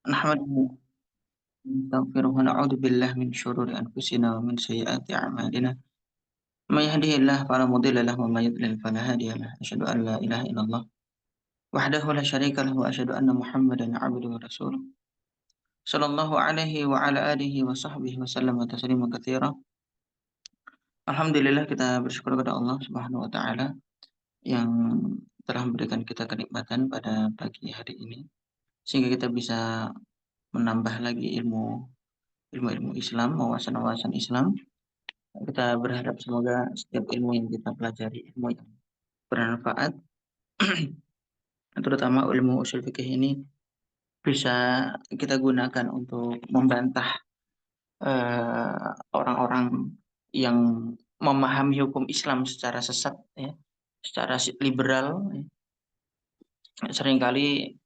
نحمده ونستغفره ونعوذ بالله من شرور أنفسنا ومن سيئات أعمالنا من يهده الله فلا مضل له ومن يضلل فلا هادي له أشهد أن لا إله إلا الله وحده لا شريك له وأشهد أن محمدا عبده ورسوله صلى الله عليه وعلى آله وصحبه وسلم تسليما كثيرا. Alhamdulillah, kita bersyukur kepada Allah Subhanahu wa taala yang telah memberikan kita kenikmatan pada pagi hari ini sehingga kita bisa menambah lagi ilmu-ilmu Islam, wawasan-wawasan Islam. Kita berharap semoga setiap ilmu yang kita pelajari, ilmu yang bermanfaat, terutama ilmu usul fikih ini bisa kita gunakan untuk membantah orang-orang yang memahami hukum Islam secara sesat, ya, secara liberal. Ya. Seringkali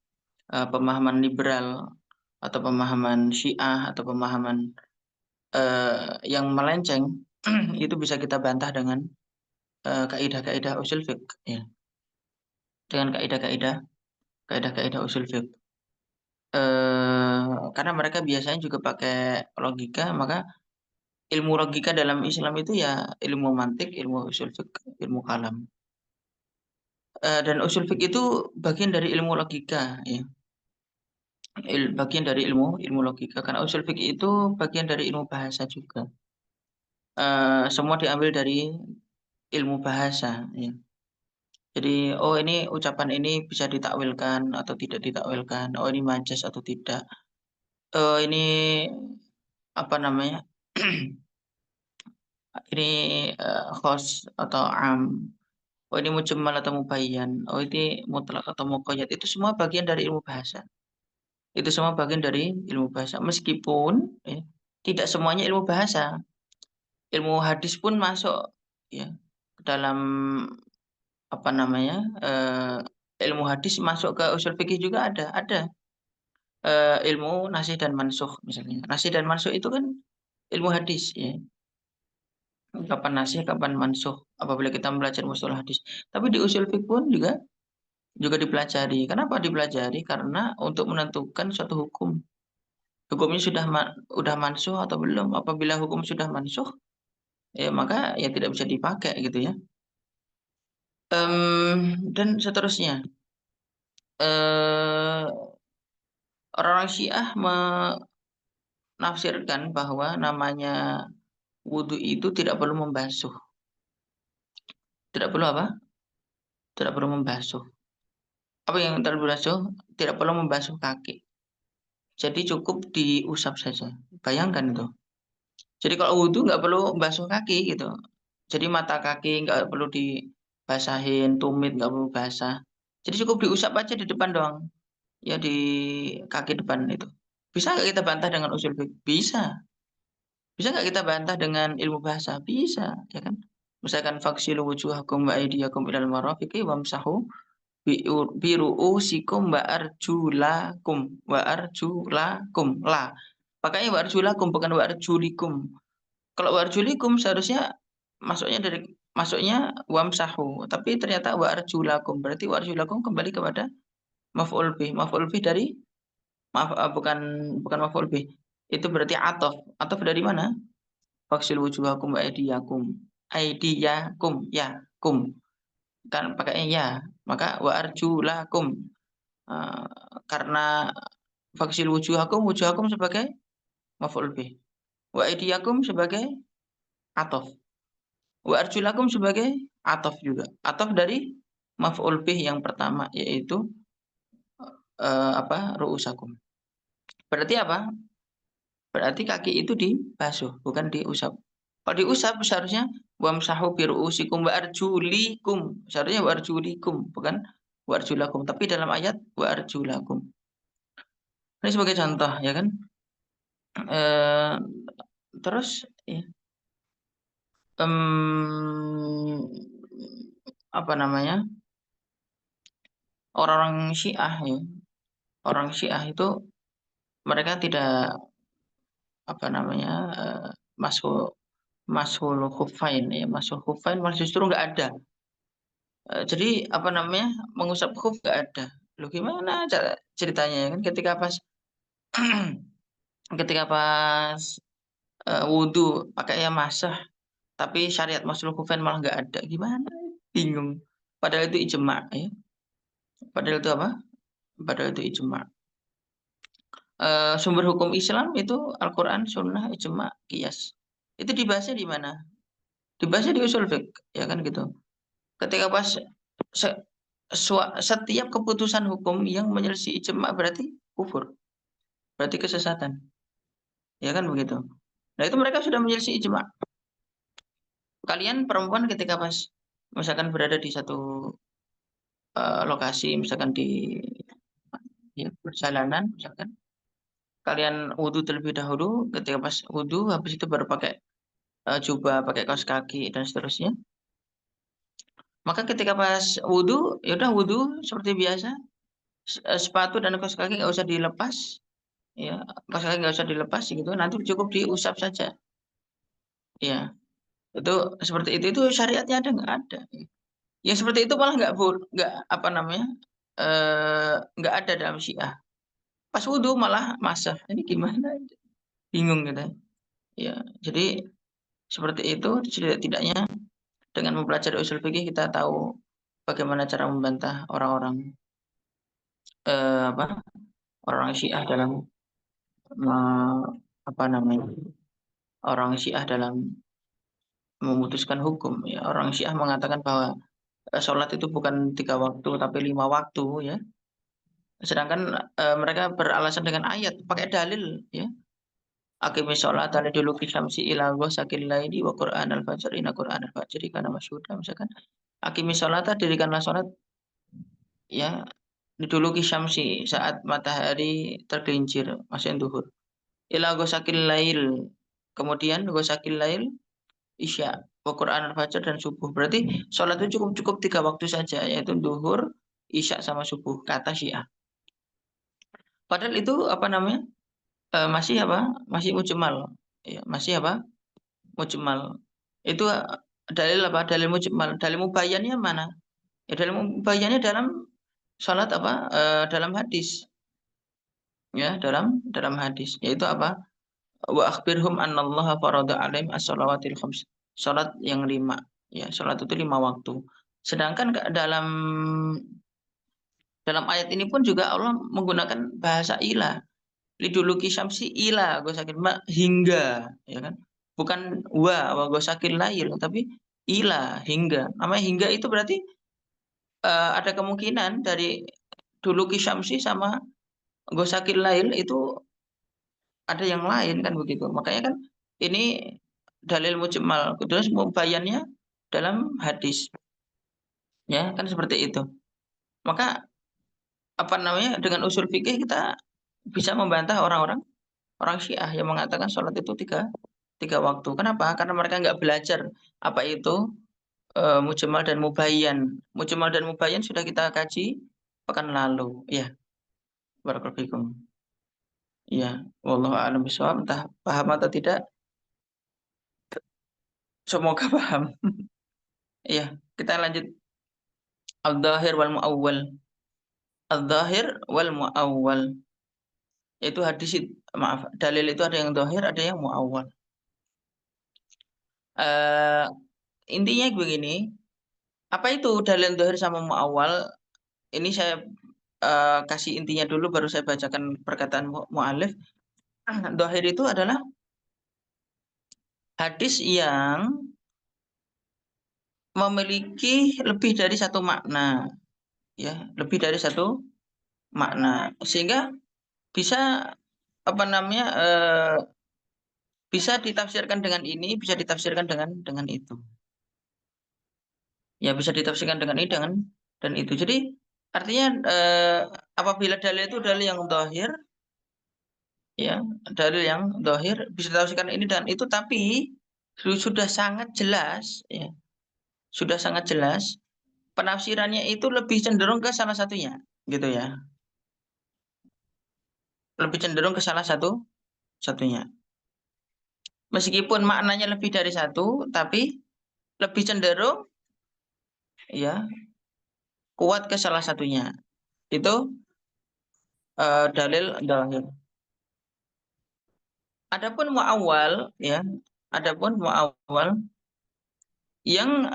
pemahaman liberal atau pemahaman Syiah atau pemahaman yang melenceng itu bisa kita bantah dengan kaidah-kaidah usul fiqh, ya. Dengan kaidah-kaidah usul fiqh. Karena mereka biasanya juga pakai logika, maka ilmu logika dalam Islam itu ya ilmu mantik, ilmu usul fiqh, ilmu kalam. Dan usul fiqh itu bagian dari ilmu logika, ya. Bagian dari ilmu logika, karena usul fiqh itu bagian dari ilmu bahasa juga. Semua diambil dari ilmu bahasa, ya. Jadi, oh ini ucapan ini bisa ditakwilkan atau tidak ditakwilkan. Oh ini majas atau tidak. Ini apa namanya? Ini khos atau am. Oh ini mujmal atau mubayyan. Oh ini mutlak atau muqayyad. Itu semua bagian dari ilmu bahasa. Itu semua bagian dari ilmu bahasa. Meskipun ya, tidak semuanya ilmu bahasa. Ilmu hadis pun masuk, ya, ke dalam apa namanya? Ilmu hadis masuk ke usul fikih juga ada. Ilmu nasih dan mansukh misalnya. Nasih dan mansukh itu kan ilmu hadis, ya. Kapan nasih, kapan mansukh apabila kita belajar mustalah hadis. Tapi di usul fiqh pun juga dipelajari. Kenapa dipelajari? Karena untuk menentukan suatu hukum. Hukumnya sudah mansukh atau belum. Apabila hukum sudah mansukh, ya maka ya tidak bisa dipakai gitu, ya. Dan seterusnya. Eh, Orang-orang Syiah menafsirkan bahwa namanya wudhu itu tidak perlu membasuh. Tidak perlu apa? Tidak perlu membasuh. Apa yang tidak perlu membasuh? Tidak perlu membasuh kaki. Jadi cukup diusap saja. Bayangkan itu. Jadi kalau wudhu nggak perlu basuh kaki gitu. Jadi mata kaki nggak perlu dibasahin, tumit nggak perlu basah. Jadi cukup diusap aja di depan doang. Ya di kaki depan itu. Bisa nggak kita bantah dengan usul fikih? Bisa. Bisa nggak kita bantah dengan ilmu bahasa? Bisa, ya kan? Misalkan faksilu wujuhakum wa aydiyakum ilal marafiqi wamsahu biru'usikum wa arjulakum la. Pakainya wa arjulakum bukan wa arjulikum. Kalau wa arjulikum seharusnya masuknya wamsahu, tapi ternyata wa arjulakum. Berarti wa arjulakum kembali kepada maf'ul bih. Maf'ul bih dari bukan maf'ul bih. Itu berarti atof. Atof dari mana? Faksil wujuhakum wa aydiyakum. Aydiyakum, ya, kum. Kan pakainya ya. Maka wa arjulakum. Eh, karena faksil wujuhakum sebagai maf'ul bih. Wa aydiyakum sebagai atof. Wa arjulakum sebagai atof juga. Atof dari maf'ul bih yang pertama yaitu ru'usakum. Berarti apa? Berarti kaki itu dibasuh, bukan diusap. Kalau diusap seharusnya wamsahu bi ru'usikum wa arjulikum. Seharusnya wa arjulikum, bukan wa arjulakum. Tapi dalam ayat wa arjulakum. Ini sebagai contoh, ya kan? Eh, terus ya, apa namanya? Orang-orang Syiah, ya. Orang Syiah itu mereka tidak apa namanya? Masuk Mashul Khufain, ya, Mashul Khufain malah justru nggak ada. Jadi apa namanya, mengusap khuf nggak ada. Loh gimana cara ceritanya, ya kan? Ketika pas Ketika pas wudhu pakai yang masah, tapi syariat masul kufen malah nggak ada, gimana? Bingung. Padahal itu ijma, ya. Padahal itu apa? Padahal itu ijma. Sumber hukum Islam itu Al-Quran, Sunnah, ijma, qiyas. Itu dibahasnya di mana? Dibahasnya di usul fiqh, ya kan gitu. Ketika pas se- setiap keputusan hukum yang menyelisih ijma berarti kufur, berarti kesesatan, ya kan begitu. Nah itu mereka sudah menyelisih ijma. Kalian perempuan ketika pas misalkan berada di satu lokasi, misalkan di ya, perjalanan, misalkan kalian wudhu terlebih dahulu, ketika pas wudhu habis itu baru pakai jubah, pakai kaos kaki dan seterusnya. Maka ketika pas wudhu, ya udah wudhu seperti biasa, sepatu dan kaos kaki nggak usah dilepas, ya kaos kaki nggak usah dilepas gitu, nanti cukup diusap saja, ya itu seperti itu syariatnya ada nggak ada? Yang seperti itu malah nggak apa namanya nggak ada dalam Syiah. Pas wudhu malah masak, ini gimana? Bingung gitu. Ya, jadi seperti itu setidaknya dengan mempelajari usul fikih kita tahu bagaimana cara membantah orang-orang apa orang Syiah dalam apa namanya orang Syiah dalam memutuskan hukum. Ya, orang Syiah mengatakan bahwa sholat itu bukan 3 waktu tapi 5 waktu, ya. Sedangkan mereka beralasan dengan ayat, pakai dalil, ya. Aqimis sholata liduluki syamsi ila ghasaqil laili wa Qur'an al-fajr inna Qur'an al-fajri kana masyhuda, misalkan aqimis sholata, dirikanlah sholat, ya, liduluki syamsi, saat matahari tergelincir, masih duhur, ila ghasaqil lail, kemudian ghasaqil lail isya, wa Qur'an al-fajr, dan subuh. Berarti sholat itu cukup 3 waktu saja, yaitu duhur, isya sama subuh, kata Syiah. Padahal itu apa namanya? Masih apa? Masih mujmal. Ya, masih apa? Mujmal. Itu dalil apa? Dalil mujmal. Dalil mubayyannya mana? Ya dalil mubayyannya dalam salat apa? Dalam hadis. Ya, dalam hadis. Yaitu apa? Wa akhbirhum annallaha farada alaihim as-shalawatil khams. Salat yang 5. Ya, salat itu 5 waktu. Sedangkan dalam ayat ini pun juga Allah menggunakan bahasa ilah. Liduluki syamsi ila gosakin ma, hingga, ya kan, bukan wa gosakin lail tapi ila, hingga. Namanya hingga itu berarti ada kemungkinan dari duluki syamsi sama gosakin lail itu ada yang lain kan begitu. Makanya kan ini dalil mujmal, terus mubayyannya dalam hadis, ya kan seperti itu. Maka apa namanya, dengan usul fikih kita bisa membantah orang Syiah yang mengatakan sholat itu tiga waktu. Kenapa? Karena mereka nggak belajar apa itu mujmal dan mubayyan. Mujmal dan mubayyan sudah kita kaji pekan lalu. Ya, barakallahu fikum. Ya, wallahu a'lam bishawab. Entah paham atau tidak, semoga paham. Ya, kita lanjut al-dhahir wal muawwal. Al-dhahir wal muawwal. Itu hadis maaf, dalil itu ada yang dhahir, ada yang muawwal. Eh intinya begini, apa itu dalil dhahir sama muawwal? Ini saya kasih intinya dulu baru saya bacakan perkataan mu'alif. Dhahir itu adalah hadis yang memiliki lebih dari satu makna, ya, lebih dari satu makna, sehingga bisa apa namanya bisa ditafsirkan dengan ini, bisa ditafsirkan dengan itu, ya, bisa ditafsirkan dengan ini dengan dan itu. Jadi artinya apabila dalil itu dalil yang dhahir, ya, dalil yang dhahir bisa ditafsirkan ini dan itu, tapi sudah sangat jelas, ya, sudah sangat jelas penafsirannya itu lebih cenderung ke salah satunya, gitu ya, lebih cenderung ke salah satunya, meskipun maknanya lebih dari satu tapi lebih cenderung, ya, kuat ke salah satunya. Itu dalil dhahir. Adapun muawwal ya, adapun muawwal yang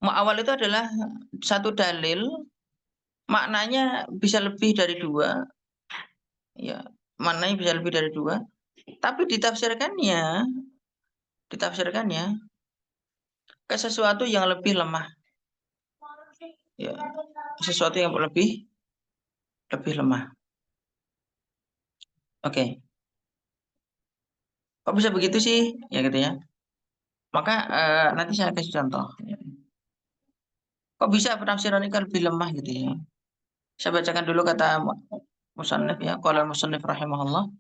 muawwal itu adalah satu dalil maknanya bisa lebih dari dua, ya, maknanya bisa lebih dari dua, tapi ditafsirkannya ke sesuatu yang lebih lemah, ya, sesuatu yang lebih lemah. Oke, kok bisa begitu sih? Ya gitu ya. Maka nanti saya kasih contoh. Kok bisa penafsiran ini kan lebih lemah gitu ya? Saya bacakan dulu kata musannif ya. Qala musannif rahimahullah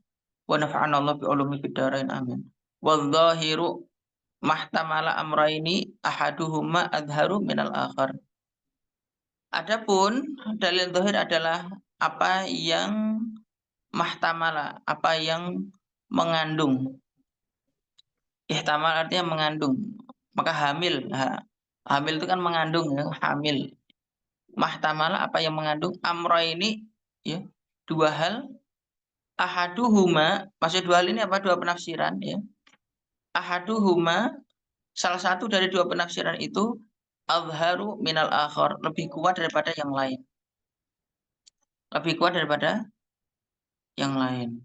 wa nafa'ana Allah bi ulumi fid dharain amin. Wal dhahiru mahtamala amraini ahaduhuma adharu minal akhar. Adapun dalil zahir adalah apa yang mahtamala, apa yang mengandung. Ihtamal artinya mengandung. Maka hamil, hamil itu kan mengandung ya, hamil. Mahtamala apa yang mengandung amraini ya, dua hal. Ahaduhuma, maksud dua hal ini apa? Dua penafsiran ya. Ahaduhuma, salah satu dari dua penafsiran itu azharu minal akhar, lebih kuat daripada yang lain. Lebih kuat daripada yang lain.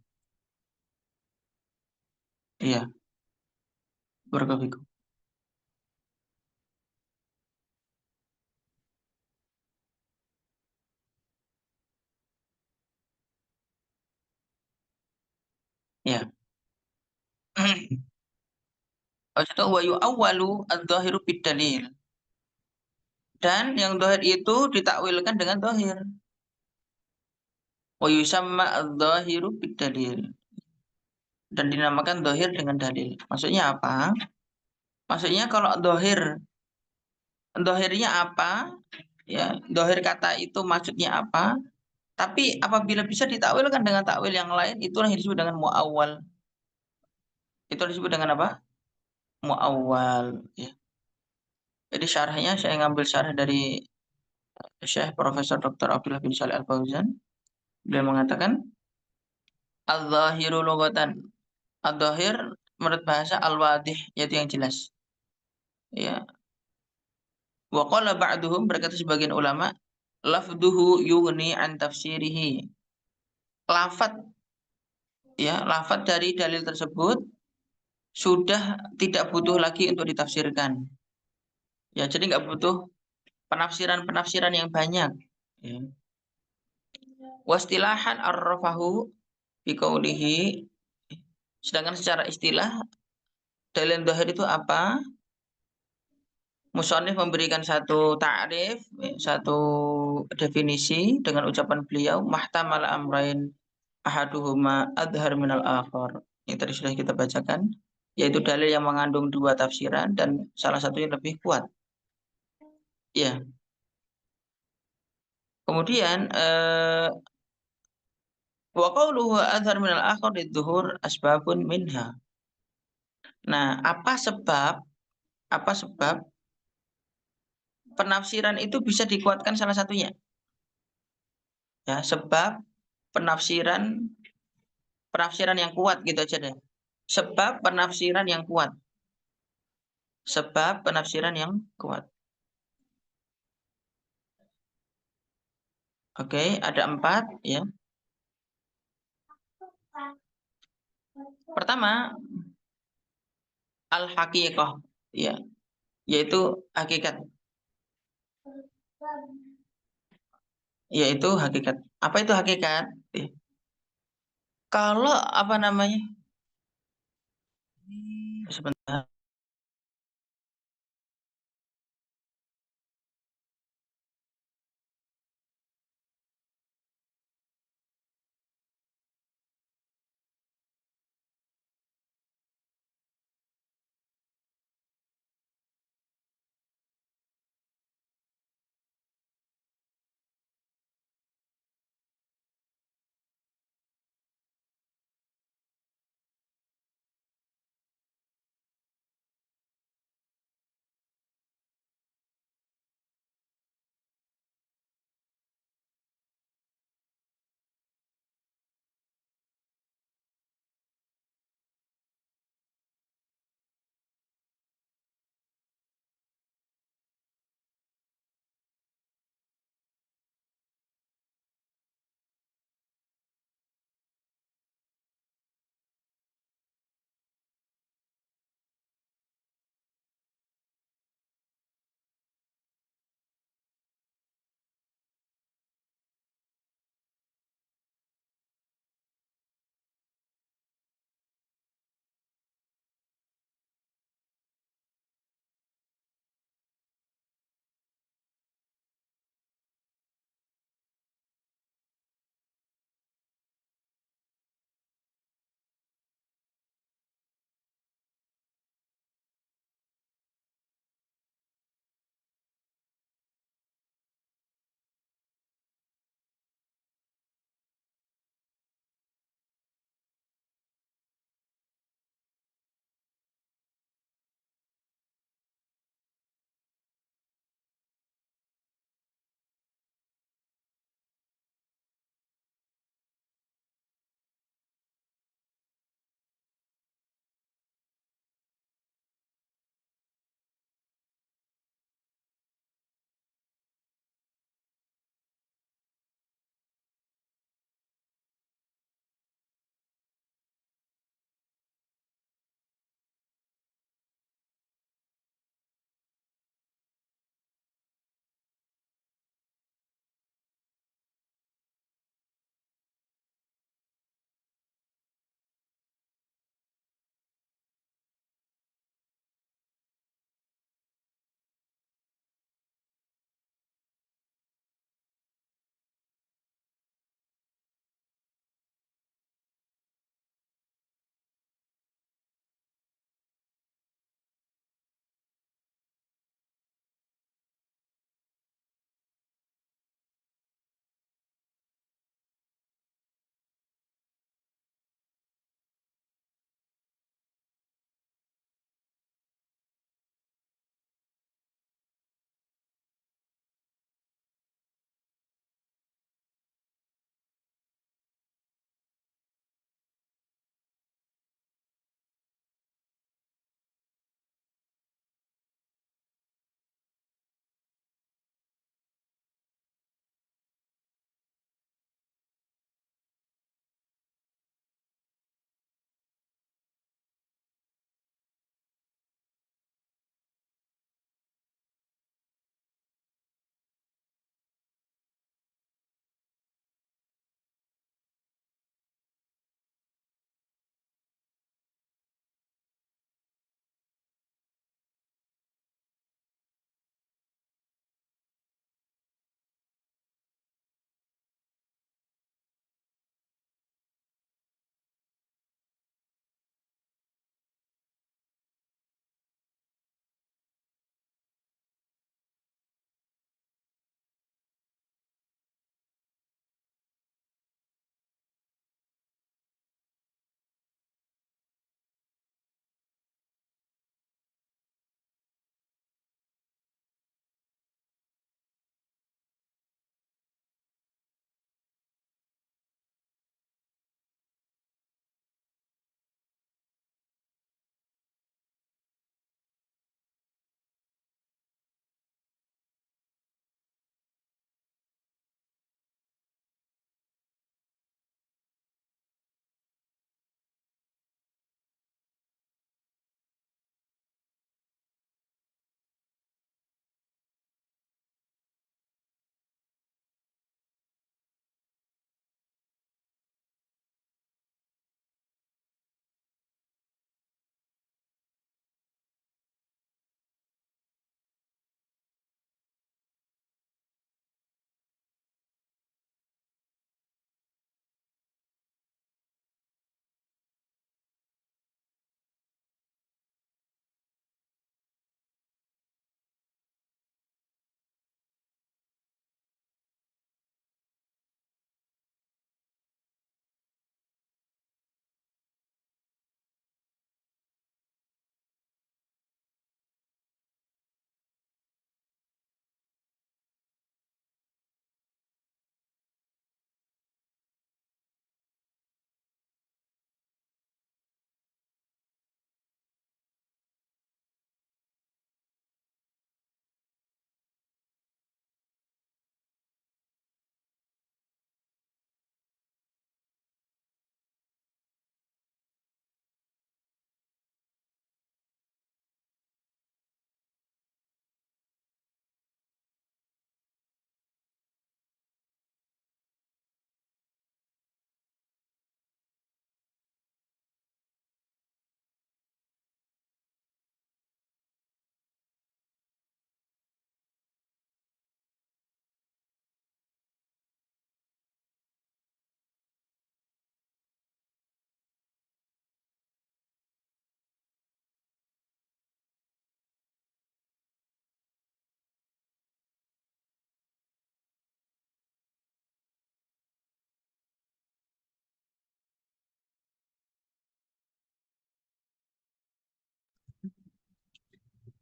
Iya, berkefiku. Ya. Maksud itu wa yu'awwalu adz-dzahiru bid-dalil. Dan yang dohir itu ditakwilkan dengan dohir. Wa yusamma adz-dzahiru bid-dalil. Dan dinamakan dohir dengan dalil. Maksudnya apa? Maksudnya kalau dohir, dohirnya apa? Ya, dohir kata itu maksudnya apa? Tapi apabila bisa ditakwilkan dengan takwil yang lain, itulah yang disebut dengan muawwal. Itu disebut dengan apa? Muawwal. Ya. Jadi syarahnya saya ngambil syarah dari Syekh Profesor Dr. Abdullah bin Shalih Al Fauzan. Beliau mengatakan, al-zahiru lughatan. Al-zahir menurut bahasa al-wadih, yaitu yang jelas. Ya. Wa qala ba'duhum, berkata sebagian ulama, lafduhu yughni an tafsirihi. Lafat, ya, lafat dari dalil tersebut sudah tidak butuh lagi untuk ditafsirkan. Ya, jadi nggak butuh penafsiran-penafsiran yang banyak. Ya. Wastilahan arrafahu biqaulihi, sedangkan secara istilah dalil zahir itu apa? Musonif memberikan satu ta'rif, satu definisi dengan ucapan beliau, mahtamal amrain ahaduhuma adhar minal akhar. Yang tadi sudah kita bacakan, yaitu dalil yang mengandung dua tafsiran dan salah satunya lebih kuat. Ya, kemudian wa qawluhu adhar minal akhar lidzuhur asbabun minha. Nah, apa sebab penafsiran itu bisa dikuatkan salah satunya? Ya, sebab penafsiran penafsiran yang kuat gitu aja deh. Sebab penafsiran yang kuat. Sebab penafsiran yang kuat. Oke, ada empat ya. Pertama, al-haqiqah ya, yaitu hakikat. Yaitu hakikat. Apa itu hakikat? Ya. Kalau apa namanya? Sebentar.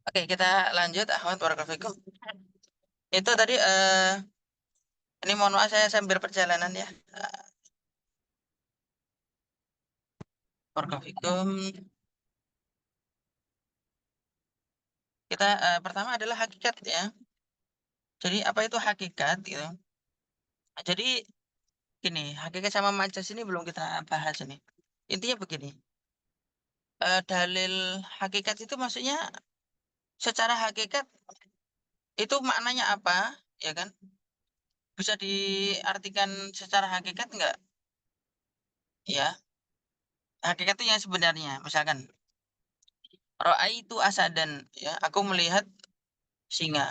Oke, kita lanjut. Ahmad barakallahu fikum. Itu tadi ini mohon maaf saya sambil perjalanan ya. Barakallahu fikum. Kita pertama adalah hakikat ya. Jadi apa itu hakikat gitu. Jadi gini, hakikat sama majas ini belum kita bahas ini. Intinya begini, dalil hakikat itu maksudnya secara hakikat itu maknanya apa, ya kan? Bisa diartikan secara hakikat enggak? Ya, hakikat itu yang sebenarnya. Misalkan, itu asadan, ya, aku melihat singa.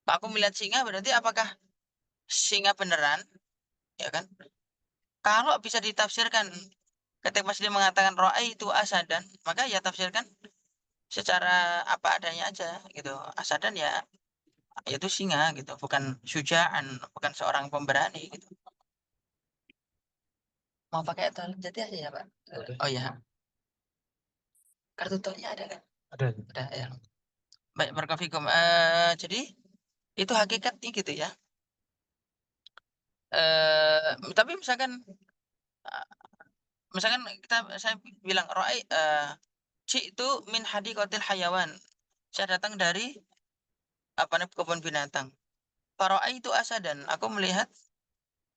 Aku melihat singa berarti apakah singa beneran, ya kan? Kalau bisa ditafsirkan ketika Mas dia mengatakan itu asadan, maka ya tafsirkan secara apa adanya aja gitu. Asadan ya yaitu singa gitu, bukan syuja'an, bukan seorang pemberani gitu. Mau pakai tol jadi aja ya, Pak? Oh ya, kartu tolnya ada kan? Ada. Ada ya. Baik, barakallahu jadi itu hakikatnya gitu ya. Tapi eh, misalkan saya bilang itu min hadikotil hayawan. Saya datang dari apa namanya kebun binatang. Itu asa dan aku melihat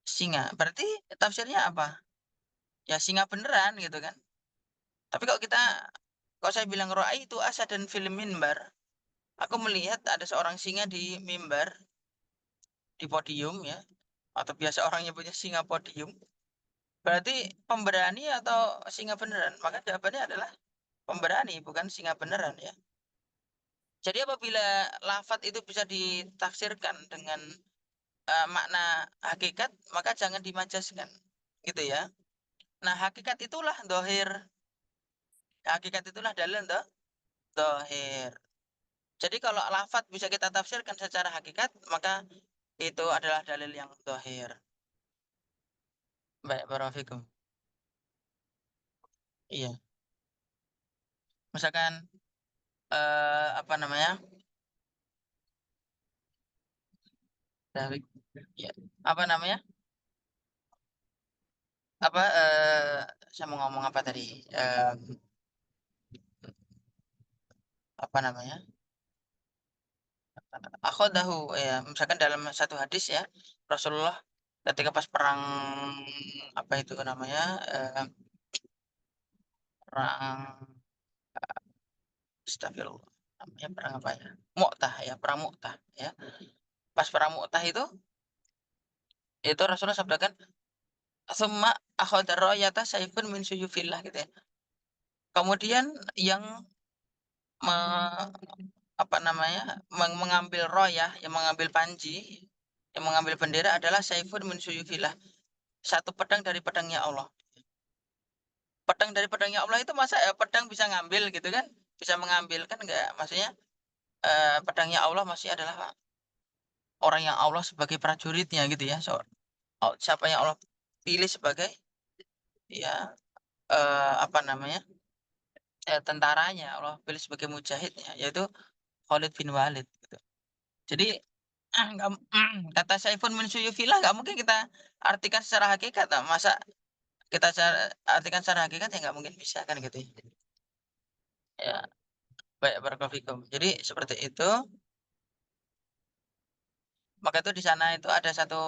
singa. Berarti tafsirnya apa? Ya singa beneran gitu kan. Tapi kalau saya bilang itu asa dan film mimbar, aku melihat ada seorang singa di mimbar, di podium ya, atau biasa orang nyebutnya singa podium. Berarti pemberani atau singa beneran? Maka jawabannya adalah pemberani, bukan singa beneran ya. Jadi apabila lafat itu bisa ditafsirkan dengan makna hakikat, maka jangan dimajaskan. Gitu ya. Nah, hakikat itulah dalil dohir. Jadi kalau lafat bisa kita tafsirkan secara hakikat, maka itu adalah dalil yang dohir. Baik, barakallahu. Iya. Misalkan apa namanya? Dari ya, apa namanya? Apa saya mau ngomong apa tadi? Eh, apa namanya? Akhodahu ya, misalkan dalam satu hadis ya, Rasulullah ketika pas perang apa itu namanya? Perang Astagfirullah. Namanya perang apa ya? Mu'tah ya, perang Mu'tah ya. Pas perang Mu'tah itu Rasulullah sabdakan, "Tsumma akhadha rayata sayfun min suyufillah," gitu ya. Kemudian yang me- apa namanya? Mengambil royah, yang mengambil panji, yang mengambil bendera adalah sayfun min suyufillah. Satu pedang dari pedangnya Allah. Pedang dari pedangnya Allah itu masa ya pedang bisa ngambil gitu kan? Bisa mengambil kan enggak? Maksudnya pedangnya Allah masih adalah orang yang Allah sebagai prajuritnya gitu ya. Siapa yang Allah pilih sebagai ya apa namanya tentaranya Allah pilih sebagai mujahidnya yaitu Khalid bin Walid gitu. Jadi nggak kata Saifun min suyufillah nggak mungkin kita artikan secara hakikat masa artikan secara hakikat ya nggak mungkin bisa kan gitu ya. Baik, barakallahu fikum. Jadi seperti itu. Maka itu di sana itu ada satu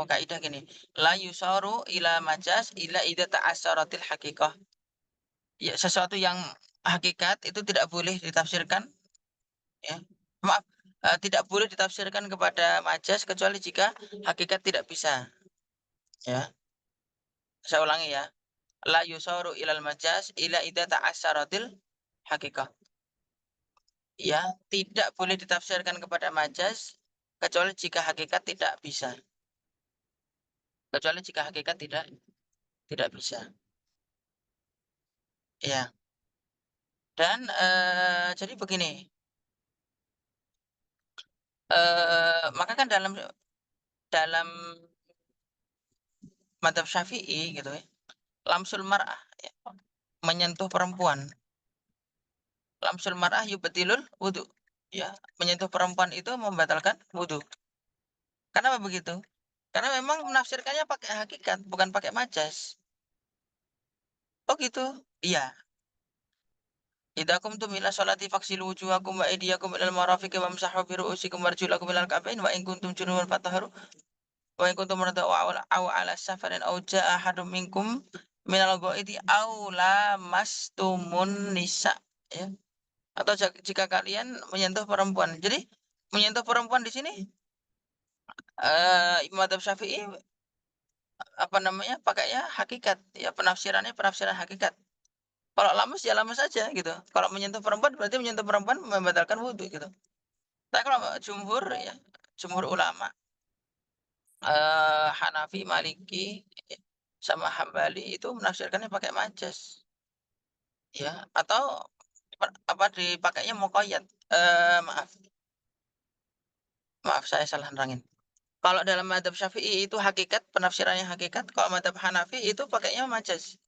kaidah gini, la yusaru ila majas ila idza ta'assaratil haqiqah. Ya, sesuatu yang hakikat itu tidak boleh ditafsirkan ya. Maaf, tidak boleh ditafsirkan kepada majas kecuali jika hakikat tidak bisa ya. Saya ulangi ya. La yusaru ilal majas ila idza ta'assaratil haqiqah. Ya, tidak boleh ditafsirkan kepada majas kecuali jika hakikat tidak bisa. Kecuali jika hakikat tidak bisa. Ya. Dan jadi begini, maka kan dalam dalam madzhab Syafi'i gitu ya, lamsul mar'ah ya, menyentuh perempuan. lamsul mar'ah yubtilul wudu. Ya, menyentuh perempuan itu membatalkan wudu. Kenapa begitu? Karena memang menafsirkannya pakai hakikat, bukan pakai majas. Oh gitu? Iya. Idza qumtum ila sholati faghsilu wujuhakum wa aydiyakum ilal marafiqi wamsahu bi ru'usikum warjulakum ilal ka'bayn wa in kuntum junuban fatahharu wa in kuntum marda aw ala safarin aw jaa ahadum minkum minal ghaidi aw lamastumun nisa, ya. Atau jika kalian menyentuh perempuan. Jadi menyentuh perempuan di sini madzhab Syafi'i apa namanya, pakainya hakikat, ya penafsirannya penafsiran hakikat. Kalau lamus ya lamus saja gitu. Kalau menyentuh perempuan berarti menyentuh perempuan membatalkan wudu gitu. Tapi kalau jumhur ya, jumhur ulama Hanafi, Maliki, sama Hambali itu menafsirkannya pakai majas, ya atau apa dipakainya muqayyad. Maaf, maaf saya salah nerangin. Kalau dalam madzhab Syafi'i itu hakikat, penafsirannya hakikat. Kalau madzhab Hanafi itu pakainya majas.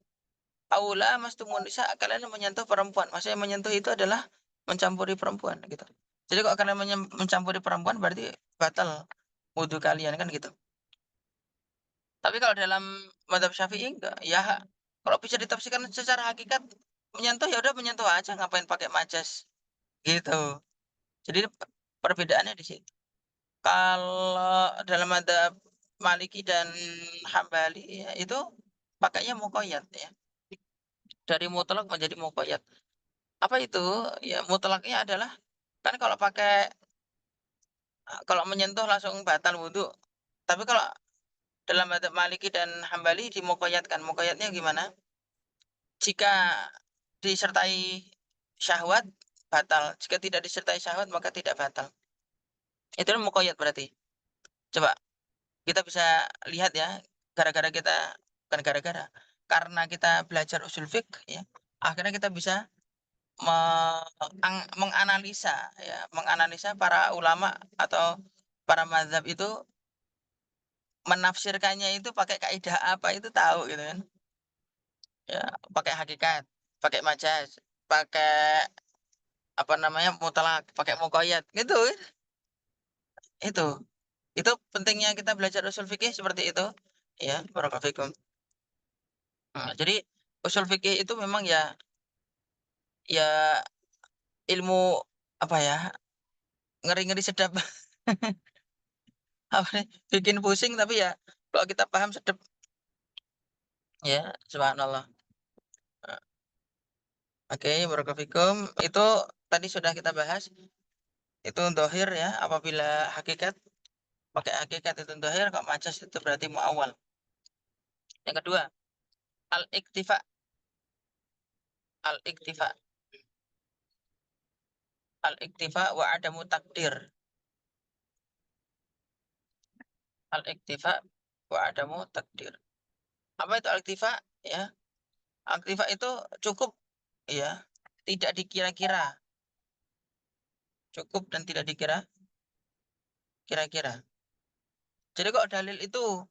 Aula mastumun nisa, kalian menyentuh perempuan. Maksudnya menyentuh itu adalah mencampuri perempuan gitu. Jadi kalau kalian mencampuri perempuan berarti batal wudu kalian kan gitu. Tapi kalau dalam madzhab Syafi'i enggak, ya kalau bisa ditafsirkan secara hakikat menyentuh ya udah menyentuh aja, ngapain pakai majas gitu. Jadi perbedaannya di situ. Kalau dalam madzhab Maliki dan Hambali ya itu pakainya muqayyad ya. Dari mutlak menjadi muqayyad. Apa itu? Ya mutlaknya adalah kan kalau menyentuh langsung batal wudu. Tapi kalau dalam madzhab Maliki dan Hambali dimuqayyadkan. Muqayyadnya gimana? Jika disertai syahwat batal, jika tidak disertai syahwat maka tidak batal. Itu muqayyad berarti. Coba kita bisa lihat ya, gara-gara kita bukan gara-gara, karena kita belajar usul fiqh ya, akhirnya kita bisa menganalisa ya, menganalisa para ulama atau para mazhab itu menafsirkannya itu pakai kaidah apa itu tahu gitu kan. Ya, pakai hakikat, pakai majas, pakai apa namanya, mutlak, pakai muqayyad gitu. Itu. Itu pentingnya kita belajar usul fikih seperti itu. Ya, barakallahu fikum. Nah, jadi usul fikih itu memang ya ya ilmu apa ya, ngeri-ngeri sedap. Apa nih, bikin pusing tapi ya kalau kita paham sedap. Ya, subhanallah. Oke, barakallahu fikum. Itu tadi sudah kita bahas. Itu dohir ya, apabila hakikat, pakai hakikat itu dohir, kalau majas itu berarti muawwal. Yang kedua, al-iktifa. Al-iktifa. Al-iktifa wa adamu takdir. Al-iktifa wa adamu takdir. Apa itu al-iktifa? Ya, al-iktifa itu cukup ya, tidak dikira-kira. Cukup dan tidak dikira kira-kira. Jadi kok dalil itu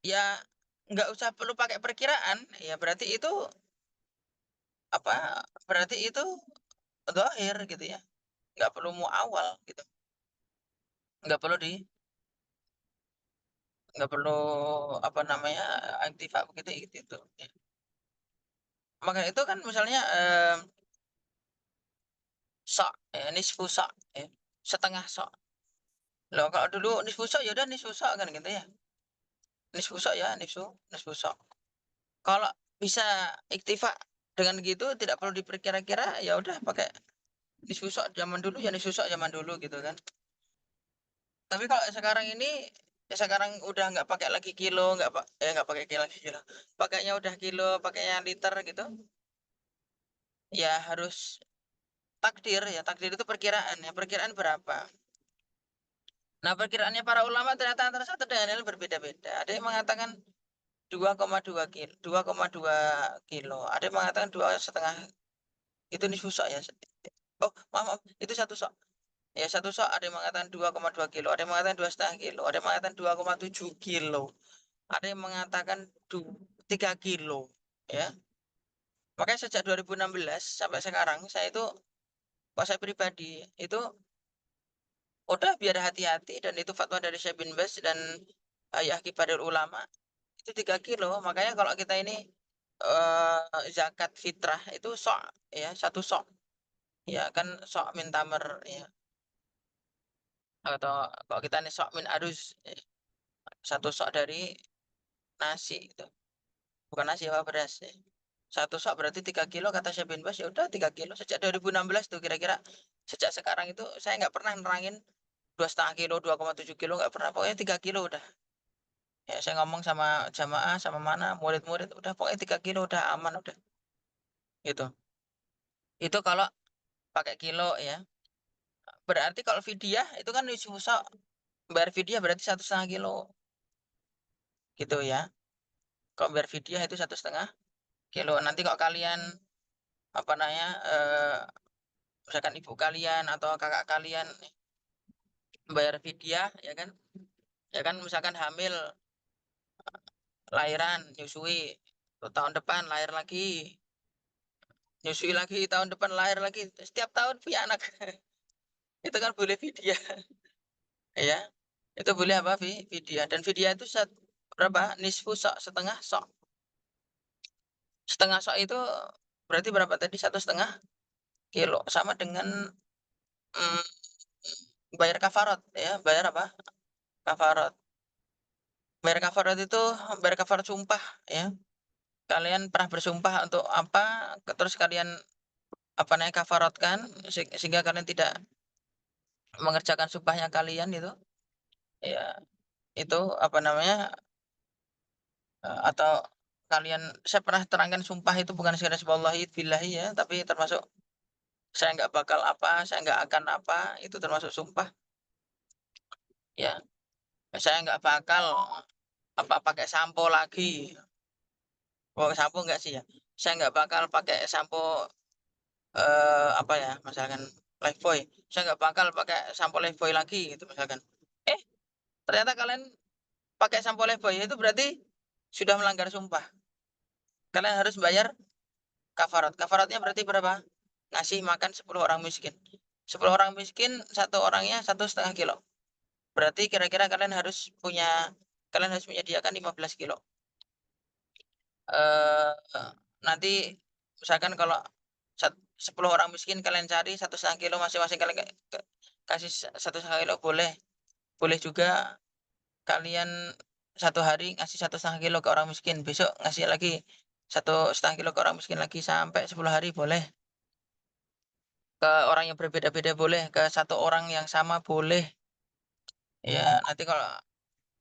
ya nggak usah perlu pakai perkiraan, ya berarti itu apa? Berarti itu dhahir gitu ya. Nggak perlu muawal gitu. Nggak perlu nggak perlu apa namanya, aktiva begitu itu. Ya. Maka itu kan misalnya sok ya, nisfu sok ya, setengah sok. Loh kalau dulu nisfu sok ya udah nisfu sok kan gitu ya. Nisfu sok ya, nisfu sok. Kalau bisa iktifa dengan gitu tidak perlu diperkira-kira, ya udah pakai nisfu sok zaman dulu ya, nisfu sok zaman dulu gitu kan. Tapi kalau sekarang ini ya sekarang udah nggak pakai lagi kilo, nggak pakai kilo lagi kilo. Pakainya udah kilo, pakainya liter gitu. Ya harus takdir ya, takdir itu perkiraan ya, perkiraan berapa. Nah, perkiraannya para ulama ternyata antara satu dengan lain berbeda-beda. Ada yang mengatakan 2,2 kilo, 2,2 kilo. Ada yang mengatakan 2,5. Itu nisfu sok ya. Oh, maaf, maaf, itu satu sok. Ya, satu sok ada yang mengatakan 2,2 kilo, ada yang mengatakan 2,5 kilo, ada yang mengatakan 2,7 kilo, ada yang mengatakan 3 kilo. Ya, makanya sejak 2016 sampai sekarang saya itu Kalau saya pribadi, itu udah biar hati-hati dan itu fatwa dari Syekh bin Baz dan Hay'ah Kibarul Ulama, itu 3 kilo. Makanya kalau kita ini, zakat fitrah itu ya, 1 ya kan min tamr ya, atau kalau kita nih min aruz, 1 dari nasi itu. Bukan nasi apa, beras ya. 1 berarti 3 kilo kata Syekh bin Baz, ya udah 3 kilo sejak 2016 tuh kira-kira. Sejak sekarang itu saya nggak pernah nerangin 2,5 kilo, 2,7 kilo nggak pernah, pokoknya 3 kilo udah. Ya saya ngomong sama jamaah, sama mana, murid-murid, udah pokoknya 3 kilo udah aman udah, gitu. Itu kalau pakai kilo ya. Berarti kalau fidyah itu kan susah, bayar fidyah berarti 1,5 kilo, gitu ya. Kalau bayar fidyah itu 1,5 kilo. Nanti kalau kalian, apa namanya, misalkan ibu kalian atau kakak kalian bayar fidyah ya kan misalkan hamil, lahiran, nyusui, tahun depan lahir lagi, nyusui lagi, tahun depan lahir lagi, setiap tahun punya anak. Itu kan boleh fidyah, ya. Itu boleh apa, fidyah, dan fidyah itu berapa? Nisfu setengah sok. Setengah sok itu berarti berapa tadi? 1,5 kilo, sama dengan, mmm, bayar kafarat ya, bayar apa? Kafarat. Bayar kafarat sumpah ya. Kalian pernah bersumpah untuk apa, terus kalian, apa namanya, kafaratkan sehingga kalian tidak mengerjakan sumpahnya kalian itu, ya itu, apa namanya, atau kalian, saya pernah terangkan sumpah itu bukan sekedar wallahi billahi ya, tapi termasuk saya nggak bakal apa, saya nggak akan apa, itu termasuk sumpah, ya. Saya nggak bakal, apa, pakai sampo lagi. Oh, sampo enggak sih ya, saya nggak bakal pakai sampo, apa ya, misalkan Lifebuoy, saya nggak bakal pakai sampo Lifebuoy lagi gitu misalkan. Eh, ternyata kalian pakai sampo Lifebuoy, itu berarti sudah melanggar sumpah. Kalian harus bayar kafarat. Kafaratnya berarti berapa? Ngasih makan 10 orang miskin. 10 orang miskin, satu orangnya 1,5 kilo. Berarti kira-kira kalian harus menyediakan 15 kilo. Eh, nanti misalkan kalau 10 orang miskin kalian cari 1,5 kilo masing-masing, kalian kasih 1,5 kilo, boleh. Boleh juga kalian 1 hari ngasih 1,5 kilo ke orang miskin, besok ngasih lagi 1,5 kilo ke orang miskin lagi, sampai 10 hari boleh. Ke orang yang berbeda-beda boleh, ke satu orang yang sama boleh. Ya, nanti kalau,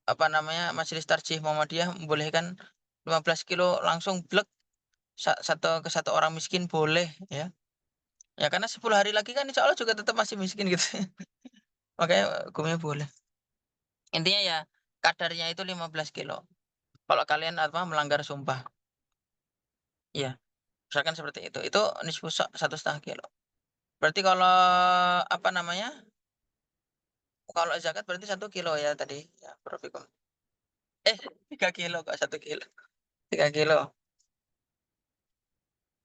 apa namanya, Majelis Tarjih Muhammadiyah membolehkan 15 kilo langsung blek, ke satu orang miskin boleh ya. Ya karena 10 hari lagi kan insya Allah juga tetap masih miskin gitu. Makanya hukumnya boleh. Intinya ya kadarnya itu 15 kilo. Kalau kalian apa melanggar sumpah. Iya, misalkan seperti itu. Itu nisfu 1,5 kilo. Berarti kalau, apa namanya, kalau zakat berarti 1 kilo ya tadi. Ya, Profikum. 3 kilo kok, 1 kilo. 3 kilo.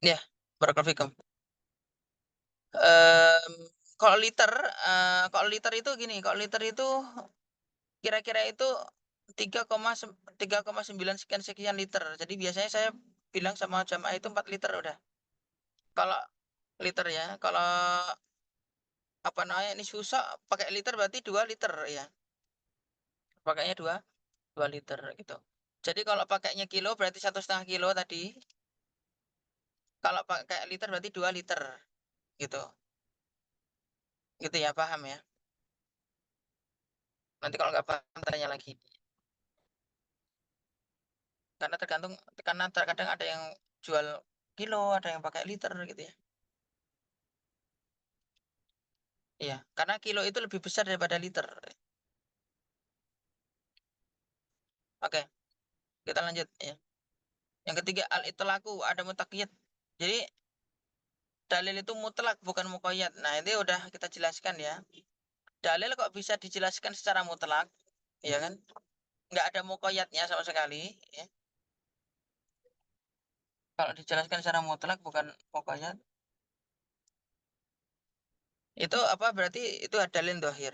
Ya, Barakallahu. Mmm, kalau liter, kalau liter itu gini, kalau liter itu kira-kira itu 3,9 sekian sekian liter. Jadi biasanya saya bilang sama jamaah itu 4 liter udah. Kalau liter ya, kalau, apa namanya, ini susah pakai liter berarti 2 liter ya. Pakainya 2 liter gitu. Jadi kalau pakainya kilo berarti 1,5 kilo tadi. Kalau pakai liter berarti 2 liter gitu. Gitu ya, paham ya? Nanti kalau nggak paham tanya lagi. Karena terkadang ada yang jual kilo, ada yang pakai liter gitu ya. Iya, karena kilo itu lebih besar daripada liter. Oke, kita lanjut ya. Yang ketiga, al-itlaqu ada mutakiyat. Jadi dalil itu mutlak bukan muqayyad. Nah, ini udah kita jelaskan ya. Dalil kok bisa dijelaskan secara mutlak, ya kan? Nggak ada muqayyadnya sama sekali ya. Kalau dijelaskan secara mutlak bukan muqayyad, Itu apa berarti itu dalil dohir.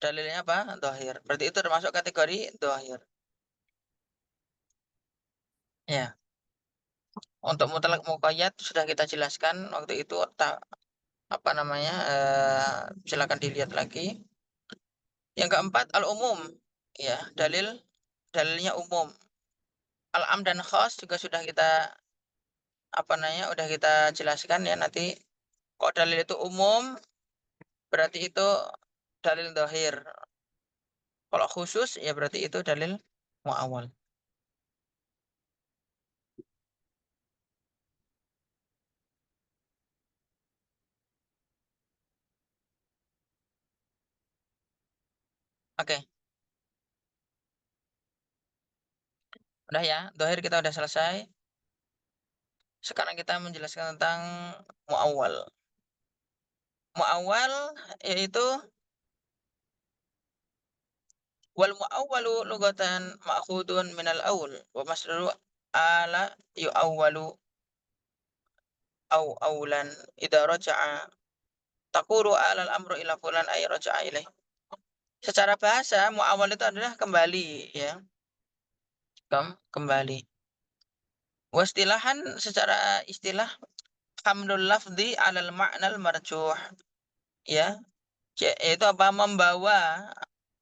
Dalilnya apa? Dohir. Berarti itu termasuk kategori dohir. Ya. Untuk mutlak muqayyad sudah kita jelaskan waktu itu apa namanya? Silakan dilihat lagi. Yang keempat al-umum. Ya, dalilnya umum. Al-am dan khas juga sudah kita apa namanya? Udah kita jelaskan ya nanti. Kok dalil itu umum berarti itu dalil dohir. Kalau khusus ya berarti itu dalil muawwal. Oke, udah ya. Dohir kita udah selesai. Sekarang kita menjelaskan tentang muawwal. Muawwal yaitu wal muawwalu lugatan ma'khudun minal awl wa masdaru ala yu'awwalu au aulan idza raja'a taqulu ala al-amru ila fulan ay raja'a ilaih. Secara bahasa muawwal itu adalah kembali ya, kembali. Wastilahan secara istilah hamdul lafzi alal ma'nal marjuh ya, yaitu apa membawa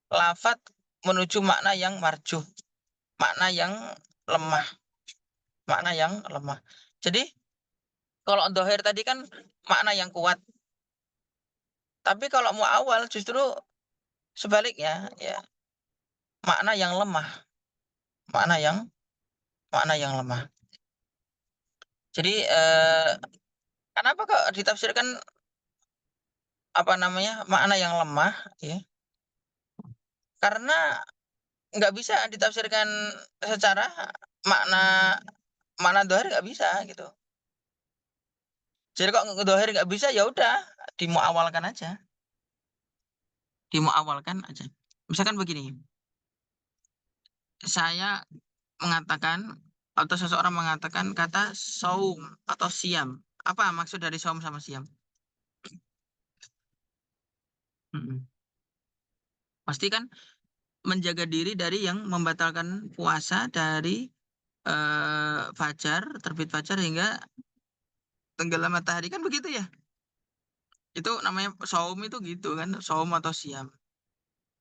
lafat menuju makna yang marjuh, makna yang lemah, makna yang lemah. Jadi kalau dohir tadi kan makna yang kuat, tapi kalau muawal justru sebaliknya ya, makna yang lemah, makna yang makna yang lemah. Jadi kenapa kok ditafsirkan apa namanya makna yang lemah ya? Karena nggak bisa ditafsirkan secara makna makna dohir nggak bisa gitu. Jadi kok dohir nggak bisa ya udah dimuawalkan aja, dimuawalkan aja. Misalkan begini, saya mengatakan atau seseorang mengatakan kata saum atau siam. Apa maksud dari saum sama siam? Mm-mm. Pasti kan menjaga diri dari yang membatalkan puasa dari fajar, terbit fajar hingga tenggelam matahari kan begitu ya? Itu namanya saum itu gitu kan, saum atau siam.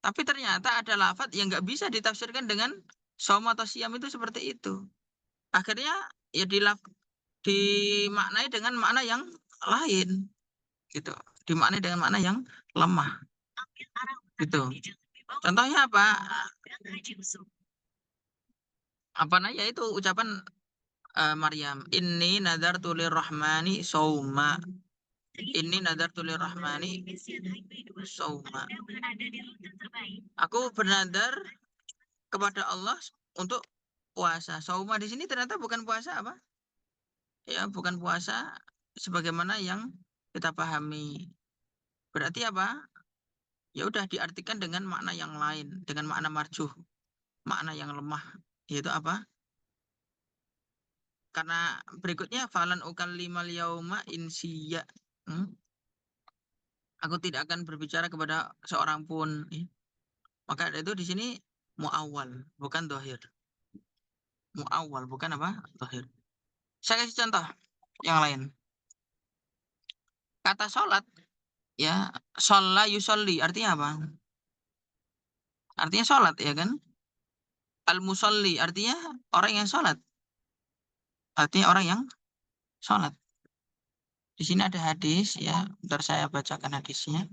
Tapi ternyata ada lafadz yang nggak bisa ditafsirkan dengan saum atau siam itu seperti itu. Akhirnya ya dimaknai dengan makna yang lain gitu. Dimaknai dengan makna yang lemah gitu. Contohnya apa? Apa nah ya itu ucapan Maryam, inni nadartu lirrahmani sauma. Inni nadartu lirrahmani sauma. Aku bernadar kepada Allah untuk puasa. Sauma di sini ternyata bukan puasa apa? Ya, bukan puasa sebagaimana yang kita pahami. Berarti apa? Ya udah diartikan dengan makna yang lain, dengan makna marjuh, makna yang lemah. Yaitu apa? Karena berikutnya falan ukallimal yauma insiya. Hmm? Aku tidak akan berbicara kepada seorang pun. Maka itu di sini muawwal, bukan dohir. Muawwal, bukan apa? Dohir. Saya kasih contoh yang lain. Kata sholat, ya, sholla yusolli, artinya apa? Artinya sholat, ya kan? Al-musolli, artinya orang yang sholat. Artinya orang yang sholat. Di sini ada hadis, ya. Bentar saya bacakan hadisnya.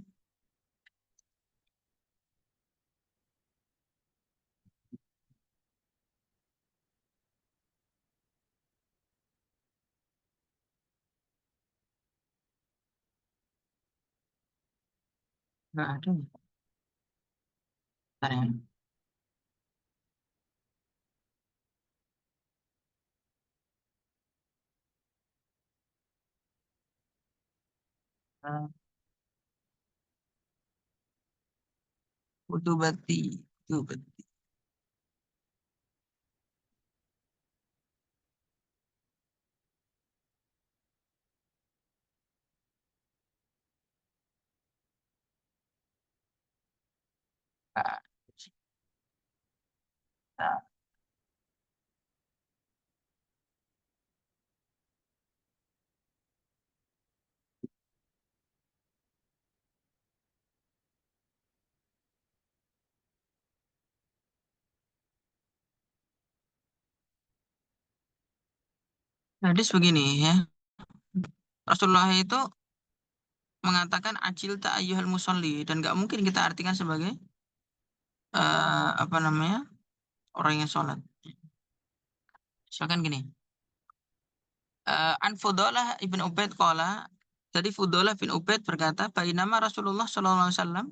Nggak ada. Bentar ya. Eh, Utubati. Utubati. Nah, hadis begini ya. Rasulullah itu mengatakan acil ta ayyuhal musalli dan nggak mungkin kita artikan sebagai apa namanya orang yang sholat. Misalkan gini, An Fudalah ibn Ubaid qala, jadi Fudalah bin Ubaid berkata, bainama Rasulullah sallallahu alaihi wasallam,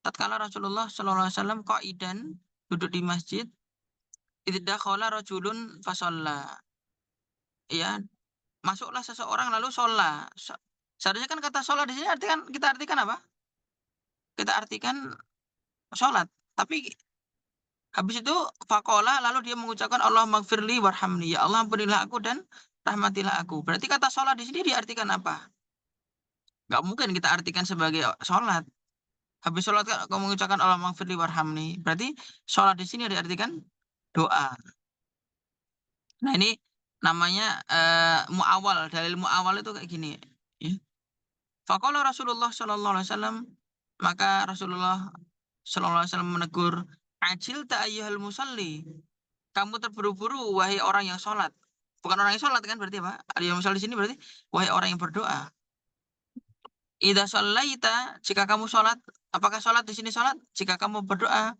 tatkala Rasulullah sallallahu alaihi wasallam qaidan duduk di masjid, idza dakhala rajulun fasalla. Ya, masuklah seseorang lalu sholat. Seharusnya kan kata sholat di sini kita artikan apa? Kita artikan sholat. Tapi habis itu fakola lalu dia mengucapkan Allah magfirli warhamni. Ya Allah ampunilah aku dan rahmatilah aku. Berarti kata sholat di sini diartikan apa? Gak mungkin kita artikan sebagai sholat. Habis sholat kan kamu mengucapkan Allah magfirli warhamni. Berarti sholat di sini diartikan doa. Nah ini namanya muawal. Dalil muawal itu kayak gini. Ya. Fakola Rasulullah Shallallahu Alaihi Wasallam, maka Rasulullah Shallallahu Alaihi Wasallam menegur, Ajil ta'ayyuhal musalli. Kamu terburu-buru, wahai orang yang sholat. Bukan orang yang sholat kan berarti apa? Ada yang misal di sini berarti wahai orang yang berdoa. Idza shallaita, jika kamu sholat, apakah sholat di sini sholat? Jika kamu berdoa,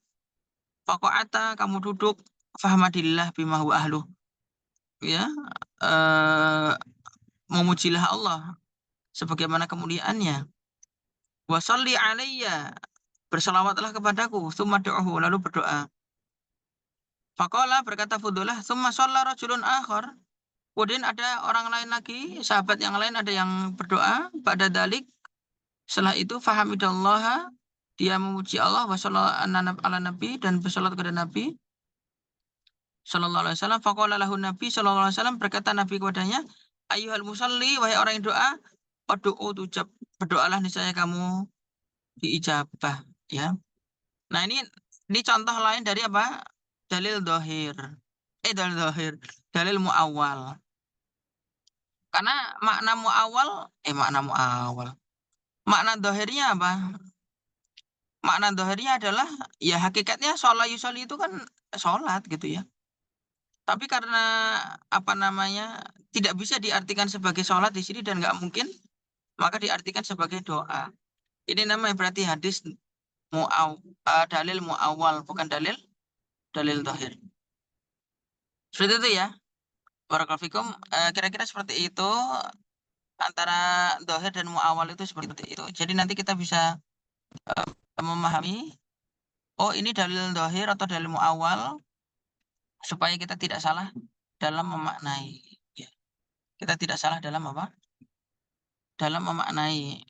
faqa'ata, kamu duduk, fahmadillah bima huwa ahluh. Ya, eh, memujilah Allah sebagaimana kemuliaannya. Wa sholli alayya, bersalawatlah kepadaku, tsumma du'uhu, lalu berdoa. Faqala, berkata Fudulah, tsumma shalla rajulun akhar. Kemudian ada orang lain lagi, sahabat yang lain ada yang berdoa pada dalik. Setelah itu fahamidallaha, dia memuji Allah wa ala nabi dan bersalat kepada Nabi sallallahu alaihi wasallam. Faqala lahu Nabi sallallahu alaihi wasallam, berkata Nabi kepadanya, ayyuhal musalli, wahai orang yang doa, ud'u tujab, berdoalah niscaya kamu diijabah, ya. Nah, ini contoh lain dari apa? Dalil dohir. Dalil dohir. Dalil muawal. Karena makna muawal. Makna dohirnya apa? Makna dohirnya adalah, ya hakikatnya sholat yusoli itu kan sholat gitu ya. Tapi karena apa namanya tidak bisa diartikan sebagai sholat di sini dan nggak mungkin, maka diartikan sebagai doa. Ini namanya berarti hadis dalil muawal, bukan dalil dohir. Seperti itu ya. Barakallahu fikum. Kira-kira seperti itu, antara dohir dan muawal itu seperti itu. Jadi nanti kita bisa memahami, oh ini dalil dohir atau dalil muawal, supaya kita tidak salah dalam memaknai. Ya. Kita tidak salah dalam apa? Dalam memaknai.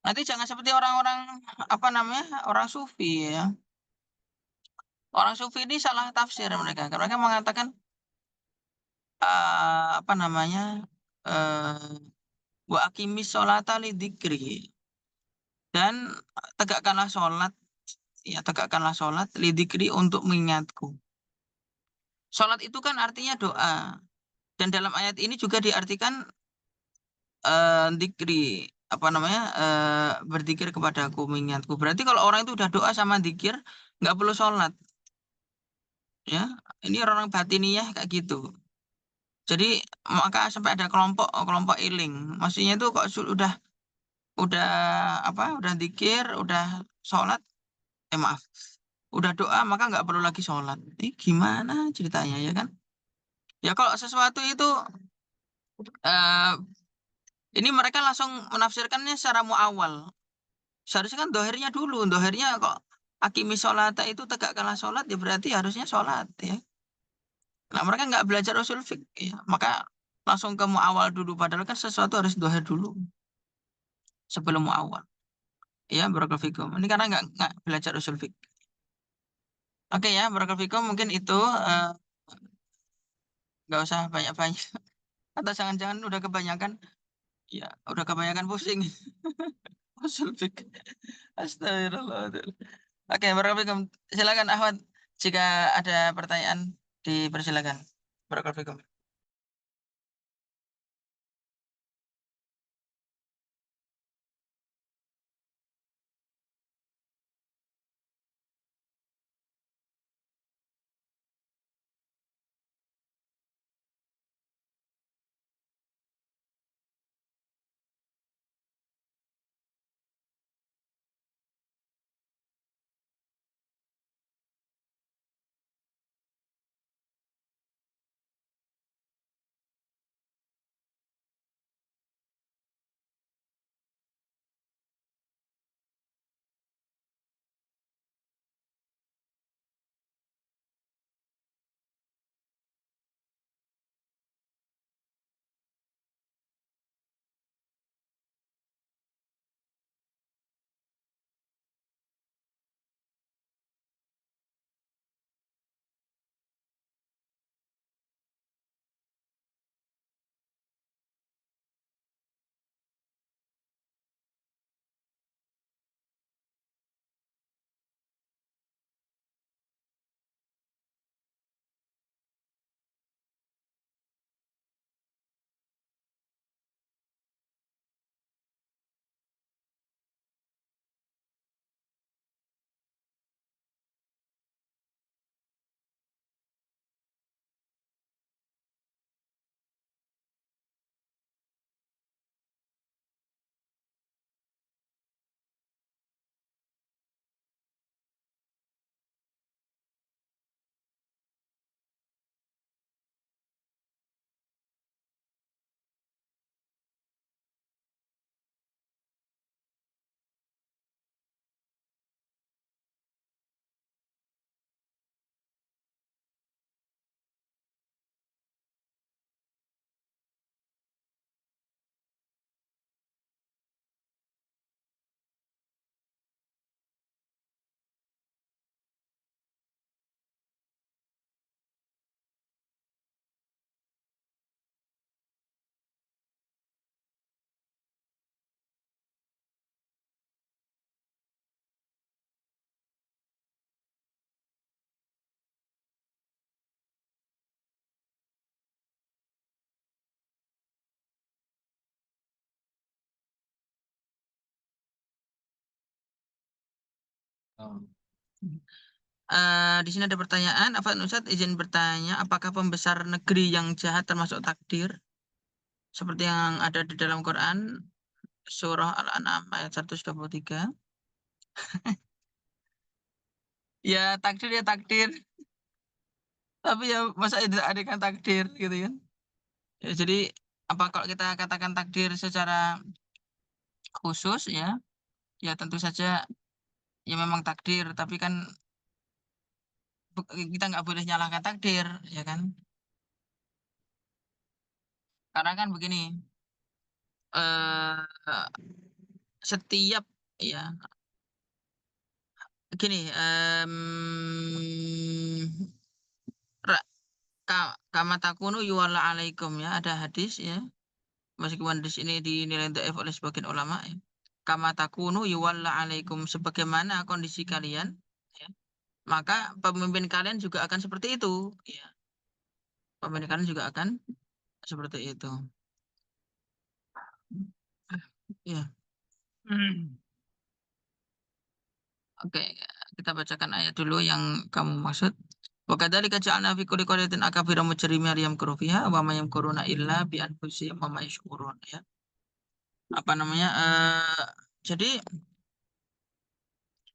Nanti jangan seperti orang-orang apa namanya, orang sufi ya. Orang sufi ini salah tafsir mereka. Mereka mengatakan apa namanya, wa aqimis sholata lidzikri, dan tegakkanlah sholat, ya tegakkanlah sholat lidzikri, untuk mengingatku. Sholat itu kan artinya doa. Dan dalam ayat ini juga diartikan dzikri, apa namanya, berzikir kepadaku, mengingatku. Berarti kalau orang itu udah doa sama dzikir, nggak perlu sholat. Ya, ini orang batiniyah kayak gitu. Jadi maka sampai ada kelompok kelompok iling. Maksudnya itu kok udah apa? Udah dzikir, udah sholat, maaf, udah doa maka nggak perlu lagi sholat. Ini gimana ceritanya ya kan? Ya kalau sesuatu itu eh, ini mereka langsung menafsirkannya secara muawal. Seharusnya kan dohirnya dulu, dohirnya kok akimi sholata itu tegakkanlah sholat, ya berarti harusnya sholat ya. Nah mereka nggak belajar usul fiqh ya, maka langsung ke muawal dulu. Padahal kan sesuatu harus dohir dulu sebelum muawal. Ya barakallahu fikum. Ini karena nggak belajar usul fiqh. Oke ya barakallahu fikum, mungkin itu nggak usah banyak-banyak. Atau jangan-jangan udah kebanyakan, ya udah kebanyakan pusing usul fiqh. Astagfirullah. Oke, barakallahu. Silakan Ahmad, jika ada pertanyaan dipersilakan. Barakallahu. Oh. Di sini ada pertanyaan, Afan Ustadz izin bertanya, apakah pembesar negeri yang jahat termasuk takdir? Seperti yang ada di dalam Quran, surah Al-An'am ayat 123. Ya takdir ya takdir, tapi ya masa tidak ada kan takdir gitu kan? Ya, jadi apa kalau kita katakan takdir secara khusus ya, ya tentu saja ya memang takdir, tapi kan kita nggak boleh nyalahkan takdir, ya kan? Karena kan begini, eh setiap ya gini, ra, kama takunu yuwalla alaikum ya, ada hadis ya, meskipun hadis ini dinilai dhaif oleh sebagian ulama ya. Kama takunu yuwalla alaikum, sebagaimana kondisi kalian ya, maka pemimpin kalian juga akan seperti itu ya. Pemimpin kalian juga akan seperti itu. Ya. Oke, kita bacakan ayat dulu yang kamu maksud. Wa kadzalika ja'alna fi kulli qaryatin akabira mujrimina liyamkuru fiha wa ma yamkuruna illa bi anfusihim wa ma yashkurun ya. Apa namanya? Jadi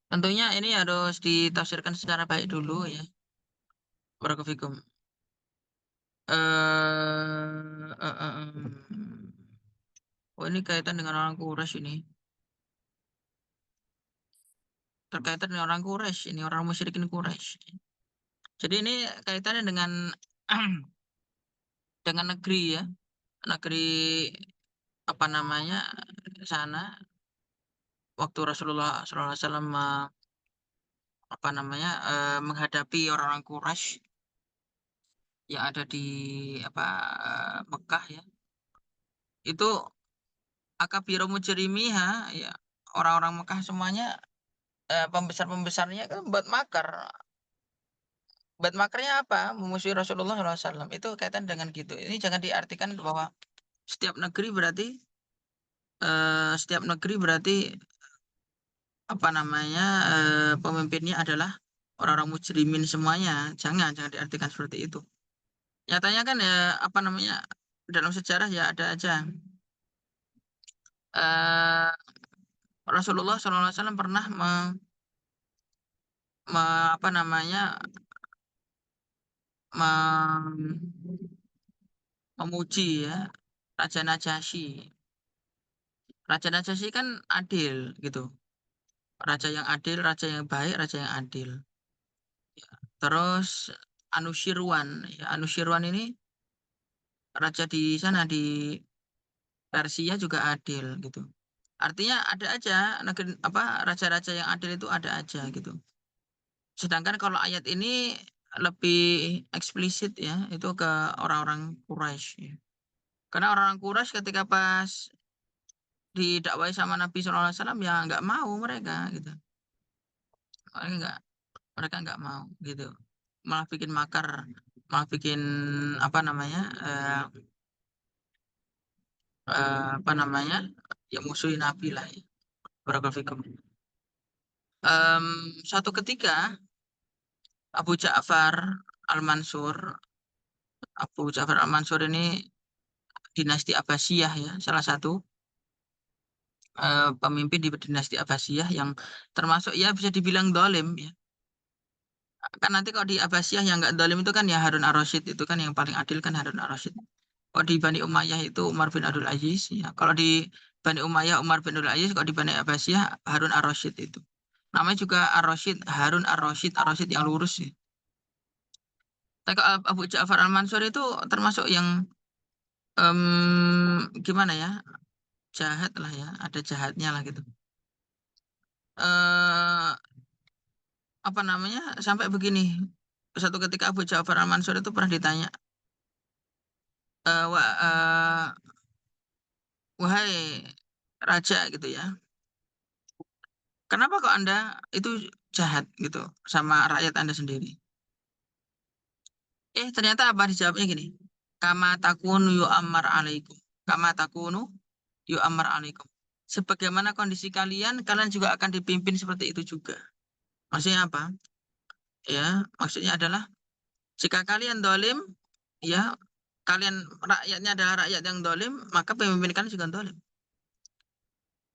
tentunya ini harus ditafsirkan secara baik dulu ya. Barakallahu. Oh, ini kaitan dengan orang Quraisy ini. Terkaitan dengan orang Quraisy, ini orang musyrikin Quraisy. Jadi ini kaitannya dengan dengan negeri ya. Negeri apa namanya sana waktu Rasulullah SAW apa namanya menghadapi orang-orang Quraisy yang ada di apa Mekah ya. Itu akabiru mujrimiha ya, orang-orang Mekah semuanya pembesar-pembesarnya kan buat makar. Buat makarnya apa? Memusuhi Rasulullah SAW. Itu kaitan dengan gitu. Ini jangan diartikan bahwa setiap negeri berarti setiap negeri berarti apa namanya pemimpinnya adalah orang-orang mujrimin semuanya. Jangan diartikan seperti itu. Nyatanya kan ya apa namanya dalam sejarah ya ada aja. eh Rasulullah SAW pernah apa namanya mem- memuji ya Raja Najasyi. Raja Najasyi kan adil gitu. Raja yang adil, raja yang baik, raja yang adil. Terus Anushirwan, ya Anushirwan ini raja di sana di Persia juga adil gitu. Artinya ada aja negeri apa raja-raja yang adil itu ada aja gitu. Sedangkan kalau ayat ini lebih eksplisit ya, itu ke orang-orang Quraisy ya. Karena orang-orang Quraisy ketika pas didakwai sama Nabi SAW ya nggak mau mereka gitu. Mereka nggak mau gitu. Malah bikin makar, malah bikin apa namanya apa namanya ya musuhin Nabi lah ya. Barakallahu fikum. Suatu ketika Abu Ja'far Al-Mansur Abu Ja'far Al-Mansur ini dinasti Abbasiyah ya, salah satu pemimpin di dinasti Abbasiyah yang termasuk ya bisa dibilang dolim ya. Kan nanti kalau di Abbasiyah yang nggak dolim itu kan ya Harun Ar-Rasyid itu kan yang paling adil kan Harun Ar-Rasyid. Kalau di Bani Umayyah itu Umar bin Abdul Aziz ya. Kalau di Bani Umayyah Umar bin Abdul Aziz, kalau di Bani Abbasiyah Harun Ar-Rasyid itu. Namanya juga Ar-Rasyid, Harun Ar-Rasyid, Ar-Rasyid yang lurus ya. Tapi kalau Abu Ja'far Al-Mansur itu termasuk yang gimana ya? Jahat lah ya, ada jahatnya lah gitu. Eh apa namanya? Sampai begini. Satu ketika Abu Ja'far Al-Mansur itu pernah ditanya, wahai raja gitu ya. Kenapa kok Anda itu jahat gitu sama rakyat Anda sendiri? Ternyata apa dijawabnya gini. Kama takunu yu'ammar alaikum. Kama takunu yu'ammar alaikum. Sebagaimana kondisi kalian, kalian juga akan dipimpin seperti itu juga. Maksudnya apa? Ya, maksudnya adalah jika kalian dolim, ya kalian rakyatnya adalah rakyat yang dolim, maka pemimpin kalian juga dolim.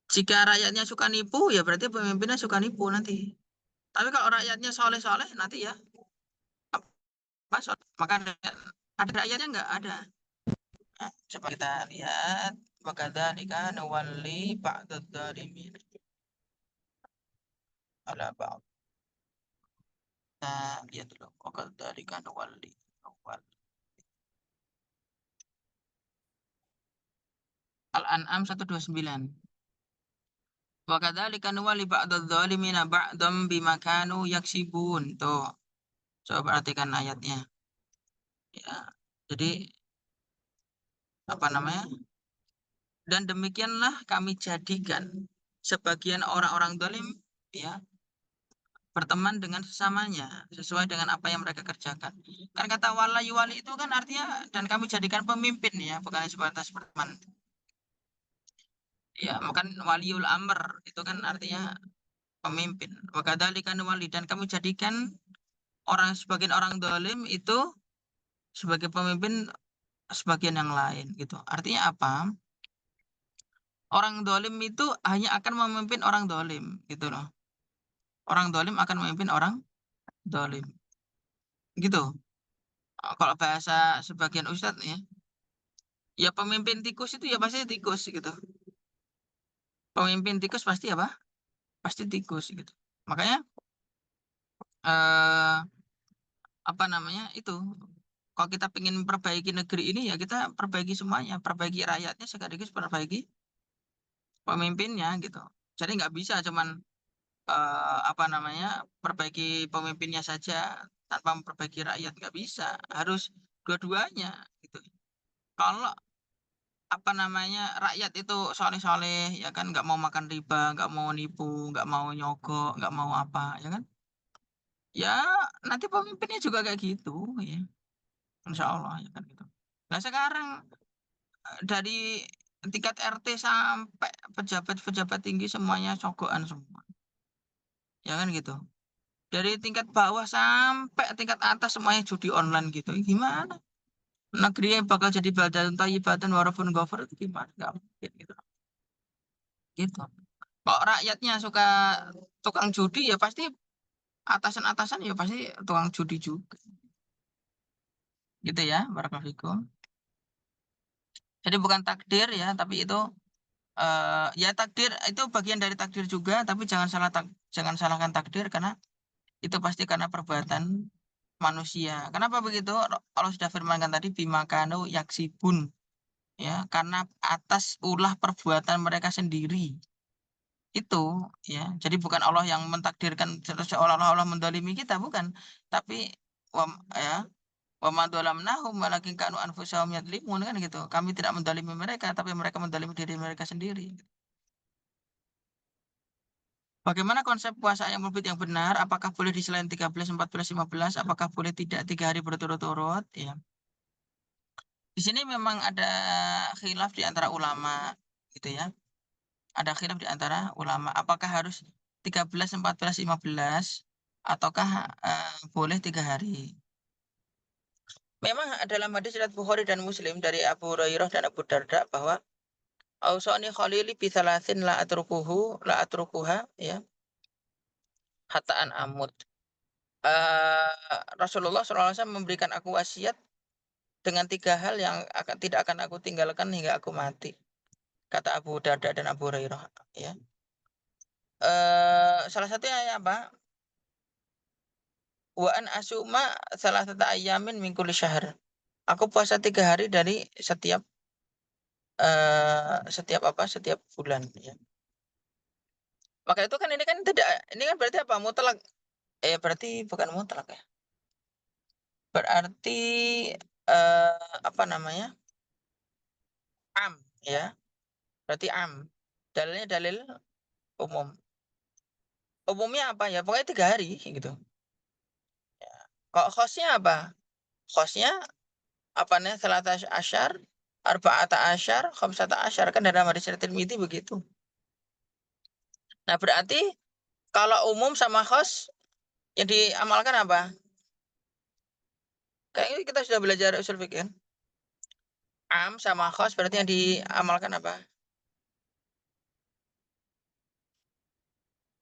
Jika rakyatnya suka nipu, ya berarti pemimpinnya suka nipu nanti. Tapi kalau rakyatnya soleh-soleh, nanti ya masuk. Maka ada rakyatnya nggak ada. Nah, coba kita lihat. Wakadzalika nuwalli ba'dadz dzalimin ala ba'd. Nah, lihat dulu. Wakadzalika nuwalli. Al-An'am 129. Wakadzalika nuwalli ba'dadz dzalimina ba'dam bima kanu yaksibun. Tuh, coba perhatikan ayatnya. Ya. Jadi apa namanya? Dan demikianlah kami jadikan sebagian orang-orang zalim ya berteman dengan sesamanya sesuai dengan apa yang mereka kerjakan. Kan kata wala yuwali itu kan artinya dan kami jadikan pemimpin ya, bukan sebatas berteman. Ya, bukan waliul amr itu kan artinya pemimpin. Wakadzalika wali dan kami jadikan sebagian orang zalim itu sebagai pemimpin sebagian yang lain gitu. Artinya apa? Orang zalim itu hanya akan memimpin orang zalim gitu loh. Orang zalim akan memimpin orang zalim. Gitu. Kalau bahasa sebagian ustadz ya, ya pemimpin tikus itu ya pasti tikus gitu. Pemimpin tikus pasti apa? Pasti tikus gitu. Makanya eh, apa namanya itu? Kalau kita ingin perbaiki negeri ini ya kita perbaiki semuanya, perbaiki rakyatnya sekaligus perbaiki pemimpinnya gitu. Jadi nggak bisa cuman apa namanya perbaiki pemimpinnya saja tanpa memperbaiki rakyat nggak bisa. Harus dua-duanya gitu. Kalau apa namanya, rakyat itu soleh-soleh, ya kan, nggak mau makan riba, nggak mau nipu, nggak mau nyogok, nggak mau apa, ya kan, ya nanti pemimpinnya juga kayak gitu, ya, insya Allah, ya kan, gitu. Nah sekarang, dari tingkat RT sampai pejabat-pejabat tinggi semuanya cokokan semua, ya kan, gitu. Dari tingkat bawah sampai tingkat atas semuanya judi online gitu, gimana? Negeri yang bakal jadi baldatun thayyibatan warabun ghafur itu gimana? Nggak mungkin gitu. Gitu. Kok rakyatnya suka tukang judi ya pasti atasan-atasan ya pasti tukang judi juga. Gitu ya, barakallahu fikum. Jadi bukan takdir ya, tapi itu ya takdir itu bagian dari takdir juga, tapi jangan salahkan takdir karena itu pasti karena perbuatan manusia. Kenapa begitu? Allah sudah firmankan tadi bimakanu yaksibun ya, karena atas ulah perbuatan mereka sendiri. Itu ya. Jadi bukan Allah yang mentakdirkan seolah-olah Allah mendolimi kita, bukan. Tapi ya wa ma dzalamnahum walakin kanu anfusahum yadlimun kan gitu. Kami tidak mendolimi mereka, tapi mereka mendolimi diri mereka sendiri. Bagaimana konsep puasa yang mulbit yang benar? Apakah boleh di selain 13, 14, 15? Apakah boleh tidak 3 hari berturut-turut? Ya. Di sini memang ada khilaf di antara ulama, gitu ya. Ada khilaf di antara ulama. Apakah harus 13, 14, 15? Ataukah boleh 3 hari? Memang dalam hadis riwayat Bukhari dan Muslim dari Abu Hurairah dan Abu Darda bahwa Ausani Khalili bisalasin la atrukuha ya hataan amut. Rasulullah SAW memberikan aku wasiat dengan 3 hal yang tidak akan aku tinggalkan hingga aku mati. Kata Abu Darda dan Abu Hurairah. Ya. Salah satunya apa? Wa an asuma salah satu ayamin min kulli syahr. Aku puasa 3 hari dari setiap apa? Setiap bulan. Ya. Maka itu kan ini kan tidak ini kan berarti apa? Mutlak. Berarti bukan mutlak ya. Berarti apa namanya? Am ya. Berarti am. Dalilnya dalil umum. Umumnya apa ya? Pokoknya 3 hari gitu. Kok khosnya apa? Khosnya apa nih? Salata asyar, arba'ata asyar, khamsata asyar kan dalam hadis Tirmidzi begitu. Nah berarti kalau umum sama khos yang diamalkan apa? Kayaknya kita sudah belajar usul fikih kan? Am sama khos berarti yang diamalkan apa?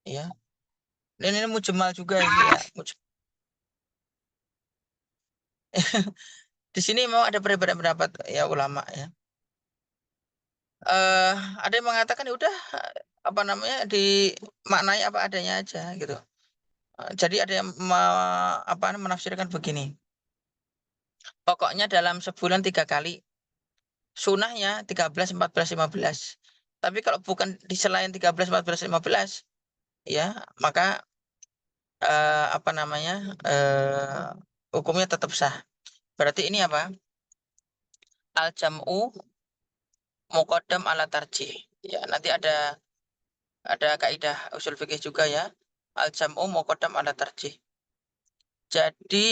Ya. Ini mujmal juga sih ya. Di sini memang ada perbedaan pendapat ya ulama ya. eh ada yang mengatakan ya udah apa namanya dimaknai apa adanya aja gitu. Jadi ada yang apa menafsirkan begini. Pokoknya dalam sebulan 3 kali. Sunahnya 13, 14, 15. Tapi kalau bukan di selain 13, 14, 15, ya maka apa namanya hukumnya tetap sah. Berarti ini apa? Al jam'u muqaddam ala tarjih. Ya, nanti ada kaidah usul fikih juga ya. Al jam'u muqaddam ala tarjih. Jadi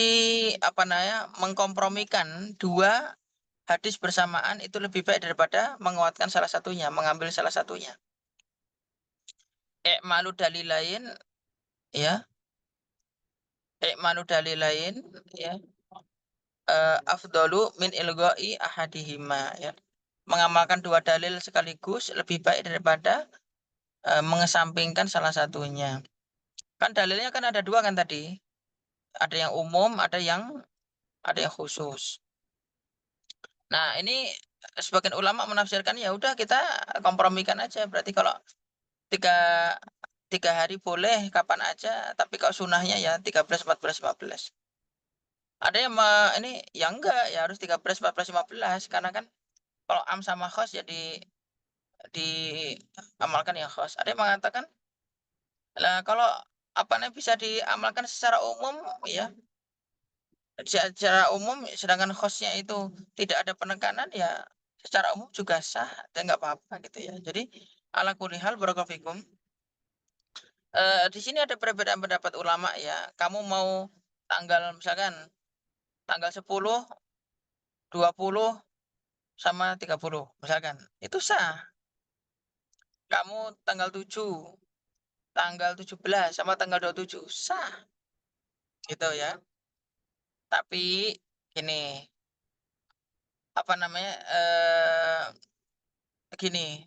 apa namanya mengkompromikan 2 hadis bersamaan itu lebih baik daripada menguatkan salah satunya, mengambil salah satunya. Malu dalil lain ya, malu dalil lain ya. Afdalu min ilgoi ahadihima ya. Mengamalkan 2 dalil sekaligus lebih baik daripada mengesampingkan salah satunya. Kan dalilnya kan ada 2 kan tadi. Ada yang umum, ada yang khusus. Nah, ini sebagian ulama menafsirkan ya udah kita kompromikan aja. Berarti kalau tiga 3 hari boleh kapan aja, tapi kalau sunahnya ya 13, 14, 15. Ada yang ini ya enggak ya harus 13, 14, 15 karena kan kalau am sama khos ya diamalkan yang khos. Ada yang mengatakan lah kalau apa namanya bisa diamalkan secara umum ya secara umum sedangkan khosnya itu tidak ada penekanan ya secara umum juga sah dan nggak apa-apa gitu ya. Jadi ala kulli hal barakallahu fikum, di sini ada perbedaan pendapat ulama ya. Kamu mau misalkan tanggal 10, 20, sama 30 misalkan, itu sah. Kamu tanggal 7, tanggal 17, sama tanggal 27, sah, gitu ya. Tapi gini, apa namanya, gini,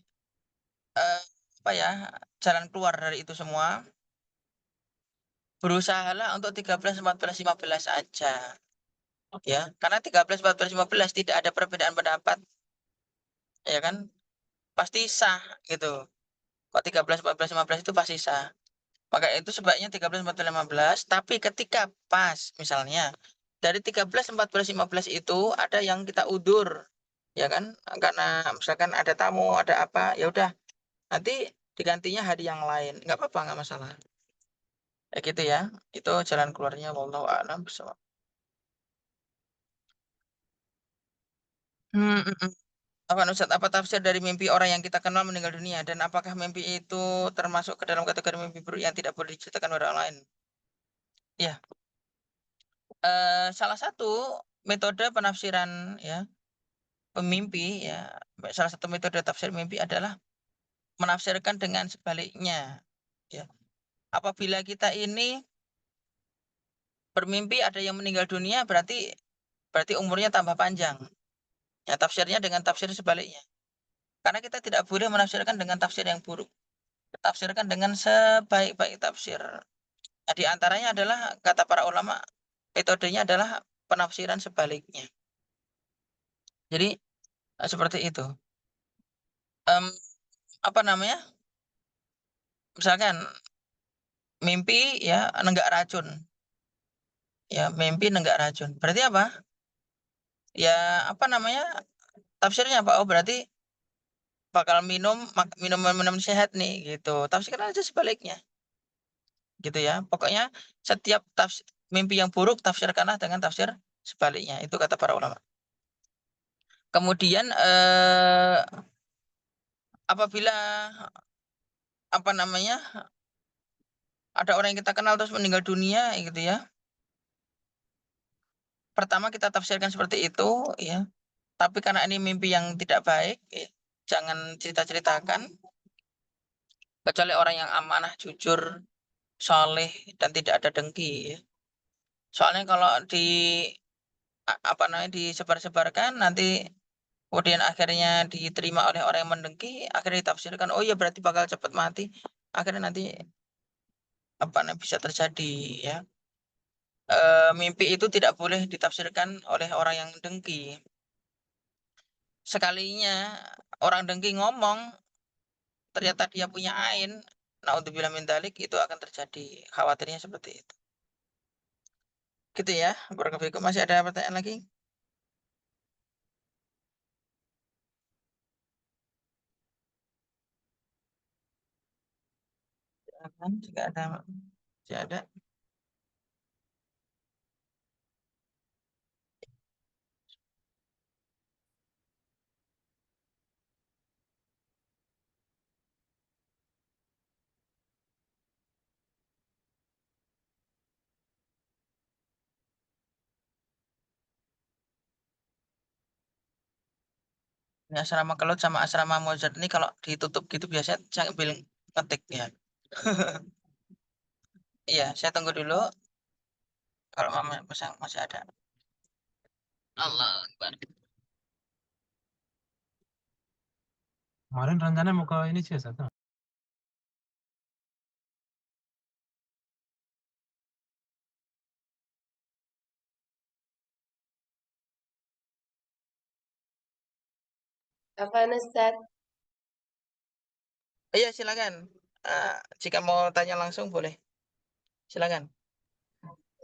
apa ya, jalan keluar dari itu semua, berusahalah untuk 13, 14, 15 aja, ya. Karena 13, 14, 15 tidak ada perbedaan pendapat, ya kan? Pasti sah gitu. Kok 13, 14, 15 itu pasti sah. Maka itu sebaiknya 13, 14, 15, tapi ketika pas misalnya dari 13, 14, 15 itu ada yang kita undur, ya kan? Karena misalkan ada tamu, ada apa, ya udah nanti digantinya hari yang lain. Nggak apa-apa, nggak masalah. Ya gitu ya. Itu jalan keluarnya wallahu a'lam bishawab. Hmm, mm, mm. Apa Ustaz, apa tafsir dari mimpi orang yang kita kenal meninggal dunia dan apakah mimpi itu termasuk ke dalam kategori mimpi buruk yang tidak boleh diceritakan orang lain? Ya, salah satu metode penafsiran ya pemimpi ya, salah satu metode tafsir mimpi adalah menafsirkan dengan sebaliknya ya. Apabila kita ini bermimpi ada yang meninggal dunia berarti berarti umurnya tambah panjang. Ya, tafsirnya dengan tafsir sebaliknya. Karena kita tidak boleh menafsirkan dengan tafsir yang buruk. Tafsirkan dengan sebaik-baik tafsir. Nah, di antaranya adalah kata para ulama, metodenya adalah penafsiran sebaliknya. Jadi seperti itu. Em, apa namanya? Misalkan mimpi ya nenggak racun. Ya, mimpi nenggak racun. Berarti apa? Ya, apa namanya? Tafsirnya apa? Oh, berarti bakal minum minum sehat nih gitu. Tafsirkan aja sebaliknya. Gitu ya. Pokoknya setiap mimpi yang buruk tafsirkanlah dengan tafsir sebaliknya. Itu kata para ulama. Kemudian apabila apa namanya? Ada orang yang kita kenal terus meninggal dunia gitu ya. Pertama kita tafsirkan seperti itu ya. Tapi karena ini mimpi yang tidak baik, ya, jangan cerita-ceritakan kecuali orang yang amanah, jujur, soleh dan tidak ada dengki. Ya. Soalnya kalau apa namanya disebar-sebarkan nanti kemudian akhirnya diterima oleh orang yang mendengki, akhirnya ditafsirkan, oh ya berarti bakal cepat mati. Akhirnya nanti apa namanya bisa terjadi ya. Mimpi itu tidak boleh ditafsirkan oleh orang yang dengki. Sekalinya orang dengki ngomong, ternyata dia punya ain, naudzubillah min dzalik, itu akan terjadi. Khawatirnya seperti itu. Gitu ya. Barakallahu masih ada pertanyaan lagi? Silakan jika ada. Jika ada. Ini asrama Kelut sama asrama Mozart ini kalau ditutup gitu biasanya sambil ngetik ya. Iya, saya tunggu dulu kalau mama masih ada. Allah Akbar. Kemarin rencana mau ke ini sih satu. Apa Ustaz? Iya, silakan. Jika mau tanya langsung boleh. Silakan.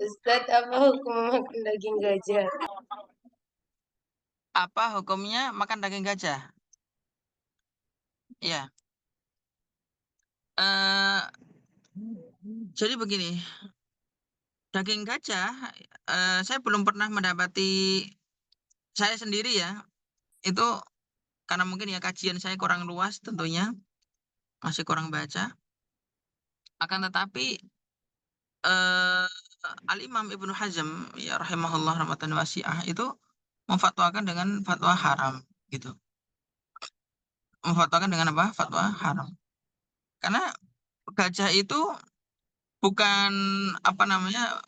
Ustaz, apa hukum makan daging gajah? Apa hukumnya makan daging gajah? Iya. eh jadi begini, daging gajah saya belum pernah mendapati saya sendiri ya, itu karena mungkin ya kajian saya kurang luas tentunya, masih kurang baca. Akan tetapi Al-Imam Ibnu Hazm ya rahimahullah rahmatan wasi'ah itu memfatwakan dengan fatwa haram gitu. Memfatwakan dengan apa? Fatwa haram. Karena gajah itu bukan apa namanya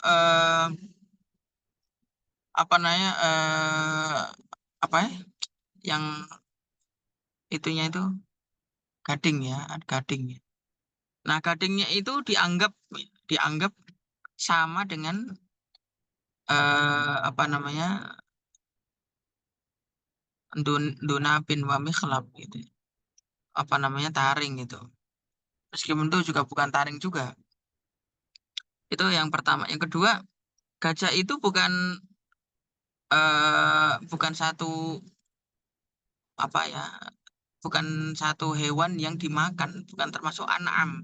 apa ya yang itunya itu gading ya, gading ya. Nah, gadingnya itu dianggap sama dengan apa namanya Duna bin wa Mikhlab gitu. Apa namanya taring gitu. Meskipun itu juga bukan taring juga. Itu yang pertama. Yang kedua, gajah itu bukan satu apa ya, bukan satu hewan yang dimakan, bukan termasuk an'am.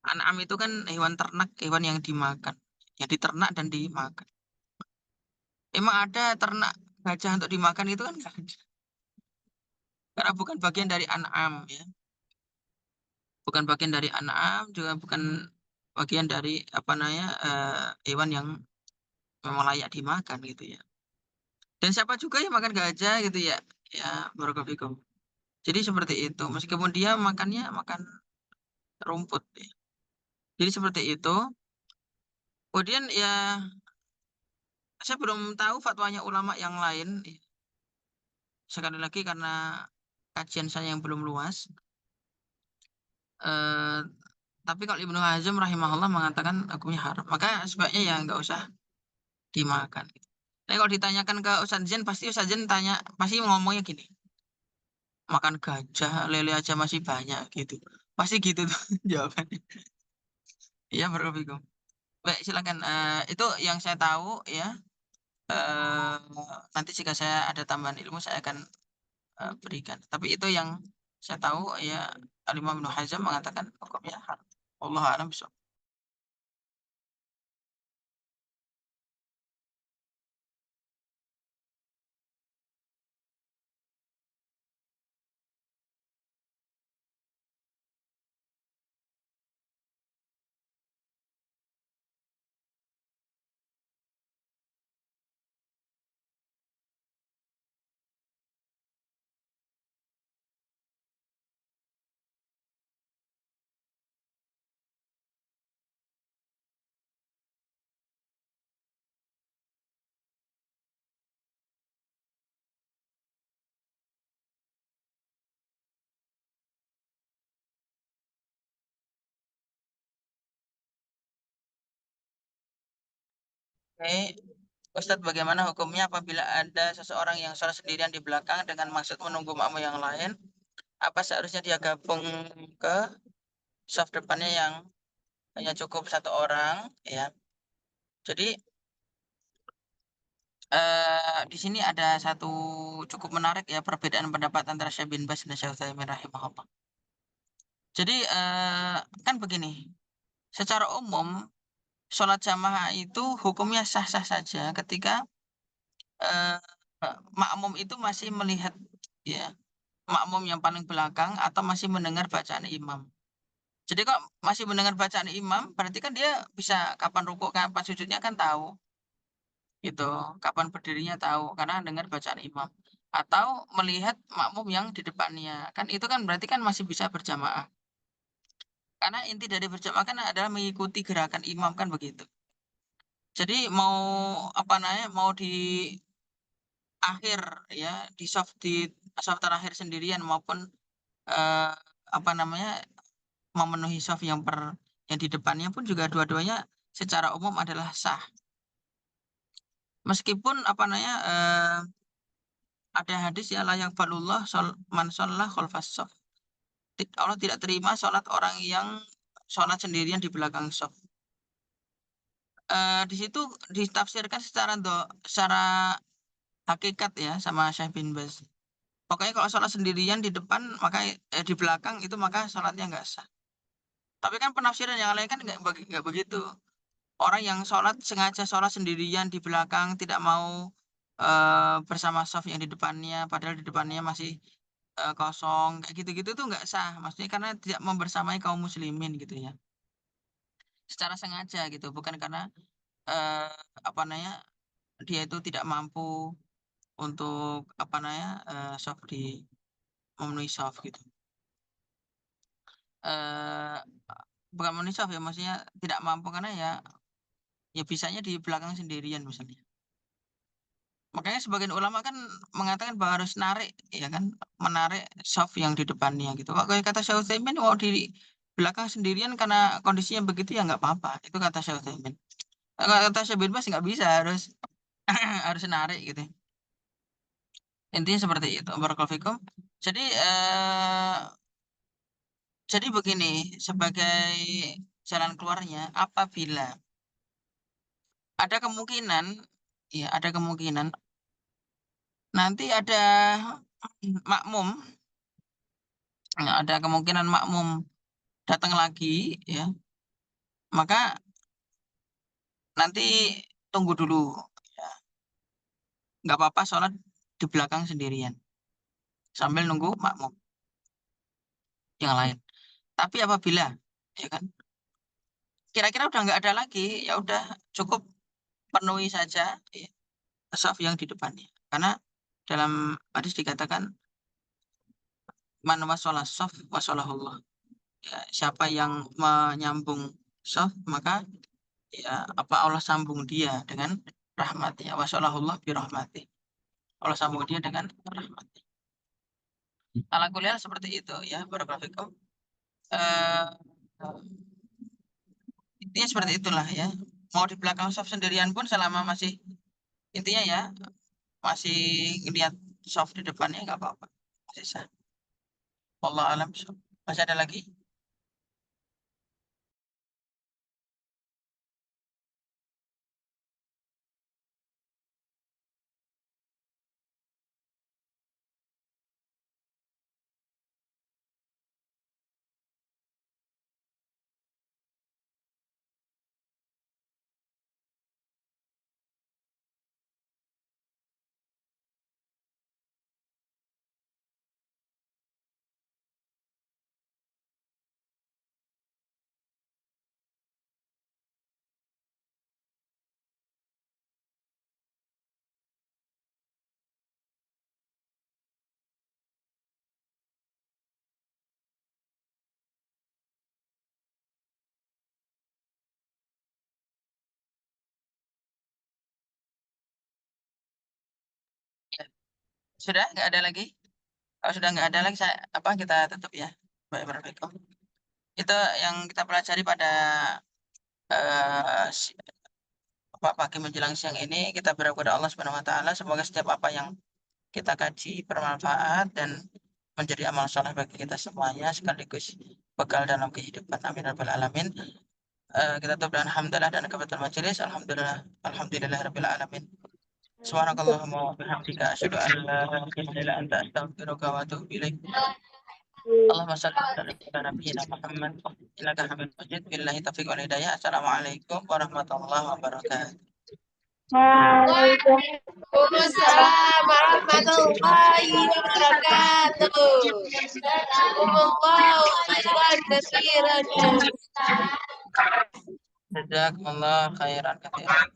An'am itu kan hewan ternak, hewan yang dimakan, yang diternak dan dimakan. Emang ada ternak gajah untuk dimakan itu kan nggak ada. Karena bukan bagian dari an'am ya. Bukan bagian dari an'am, juga bukan bagian dari apa namanya hewan yang memang layak dimakan gitu ya. Dan siapa juga yang makan gajah gitu ya? Ya, barakallahu fikum. Jadi seperti itu. Meskipun dia makannya makan rumput ya. Jadi seperti itu. Kemudian ya saya belum tahu fatwanya ulama yang lain. Sekali lagi karena kajian saya yang belum luas. Eh, tapi kalau Ibnu Hazm rahimahullah mengatakan hukumnya haram, maka sebaiknya ya nggak usah dimakan. Tapi kalau ditanyakan ke Ustadz Zen, pasti Ustadz Zen pasti ngomongnya gini, makan gajah, lele aja masih banyak gitu. Pasti gitu tuh jawabannya. Iya, barakallahu. Baik, silakan. Itu yang saya tahu ya. Eh, Nanti jika saya ada tambahan ilmu saya akan berikan. Tapi itu yang saya tahu ya. Al-Imam Ibnu Hazm mengatakan hukumnya haram. Allah a'lam bishawab. Oke, Ustadz, bagaimana hukumnya apabila ada seseorang yang sholat sendirian di belakang dengan maksud menunggu makmum yang lain? Apa seharusnya dia gabung ke saf depannya yang hanya cukup satu orang? Ya, jadi di sini ada satu cukup menarik ya perbedaan pendapat antara Syekh bin Baz dan Syekh Utsaimin rahimahullah. Jadi kan begini, secara umum sholat jamaah itu hukumnya sah-sah saja ketika eh, makmum itu masih melihat ya makmum yang paling belakang atau masih mendengar bacaan imam. Jadi kok masih mendengar bacaan imam, berarti kan dia bisa kapan rukuk, kapan sujudnya kan tahu, gitu. Kapan berdirinya tahu, karena dengar bacaan imam. Atau melihat makmum yang di depannya, kan itu kan berarti kan masih bisa berjamaah. Karena inti dari berjamaah kan adalah mengikuti gerakan imam kan begitu. Jadi mau apa namanya, mau di akhir ya di saf terakhir sendirian maupun eh, apa namanya memenuhi saf yang di depannya pun juga dua-duanya secara umum adalah sah. Meskipun apa namanya ada hadis ya la yaqbalullah man shalla khalfas shaf. Allah tidak terima sholat orang yang sholat sendirian di belakang shaf. Di situ ditafsirkan secara hakikat ya sama Syekh bin Baz. Pokoknya kalau sholat sendirian di depan maka di belakang itu maka sholatnya nggak sah. Tapi kan penafsiran yang lain kan nggak begitu. Orang yang sholat sengaja sholat sendirian di belakang tidak mau bersama shaf yang di depannya, padahal di depannya masih kosong, kayak gitu-gitu tuh nggak sah. Maksudnya karena tidak membersamai kaum muslimin gitu ya. Secara sengaja gitu, bukan karena apa namanya, dia itu tidak mampu untuk apa namanya, memenuhi shaf gitu. Bukan memenuhi shaf ya, maksudnya tidak mampu karena ya bisanya di belakang sendirian misalnya. Makanya sebagian ulama kan mengatakan bahwa harus narik, ya kan, menarik shaf yang di depannya gitu. Kalau kayak kata Syekh Utsaimin mau di belakang sendirian karena kondisinya begitu ya nggak apa-apa, itu kata Syekh Utsaimin. Kalau kata Syekh bin Bas nggak bisa, harus harus narik gitu. Intinya seperti itu. Barakallahu fikum. Jadi jadi begini, sebagai jalan keluarnya apabila ada kemungkinan, ya ada kemungkinan nanti ada makmum, ada kemungkinan makmum datang lagi ya, maka nanti tunggu dulu ya. Nggak apa-apa sholat di belakang sendirian sambil nunggu makmum yang lain. Tapi apabila ya kan kira-kira udah nggak ada lagi, ya udah cukup penuhi saja ya, shaf yang di depannya. Karena dalam hadis dikatakan man wasolah shaf wasolahullah. Ya, siapa yang menyambung shaf maka ya apa Allah sambung dia dengan rahmatnya. Wasolahullah bi rahmatih. Allah sambung dia dengan rahmatnya. Ala kuliah seperti itu ya, barakallahu fikum. Eh, Intinya seperti itulah ya. Mau di belakang shaf sendirian pun selama masih intinya ya masih lihat shaf di depannya nggak apa-apa. Masih sah. Wallahu alam. Masih ada lagi? Ya. Sudah nggak ada lagi? Kalau sudah nggak ada lagi saya apa kita tutup ya. Baik, barakallahu fikum. Itu yang kita pelajari pada eh, pagi menjelang siang ini. Kita berdoa kepada Allah Subhanahu wa taala semoga setiap apa yang kita kaji bermanfaat dan menjadi amal soleh bagi kita semuanya sekaligus bekal dalam kehidupan. Amin ya rabbal alamin. Kita tutup dengan hamdalah dan kebetulan majelis. Alhamdulillahirabbil alamin. Subhanakallahumma wa bihamdika asyhadu an la ilaha illa anta astaghfiruka wa atubu ilaik. Allahumma shalli ala nabiyyina Muhammad innaka Hamidum Majid. Billahi taufiq wal hidayah. Assalamualaikum warahmatullahi wabarakatuh. Waalaikumsalam warahmatullahi wabarakatuh. Jazakumullahu khairan katsiran. Jazakumullah khairan katsiran.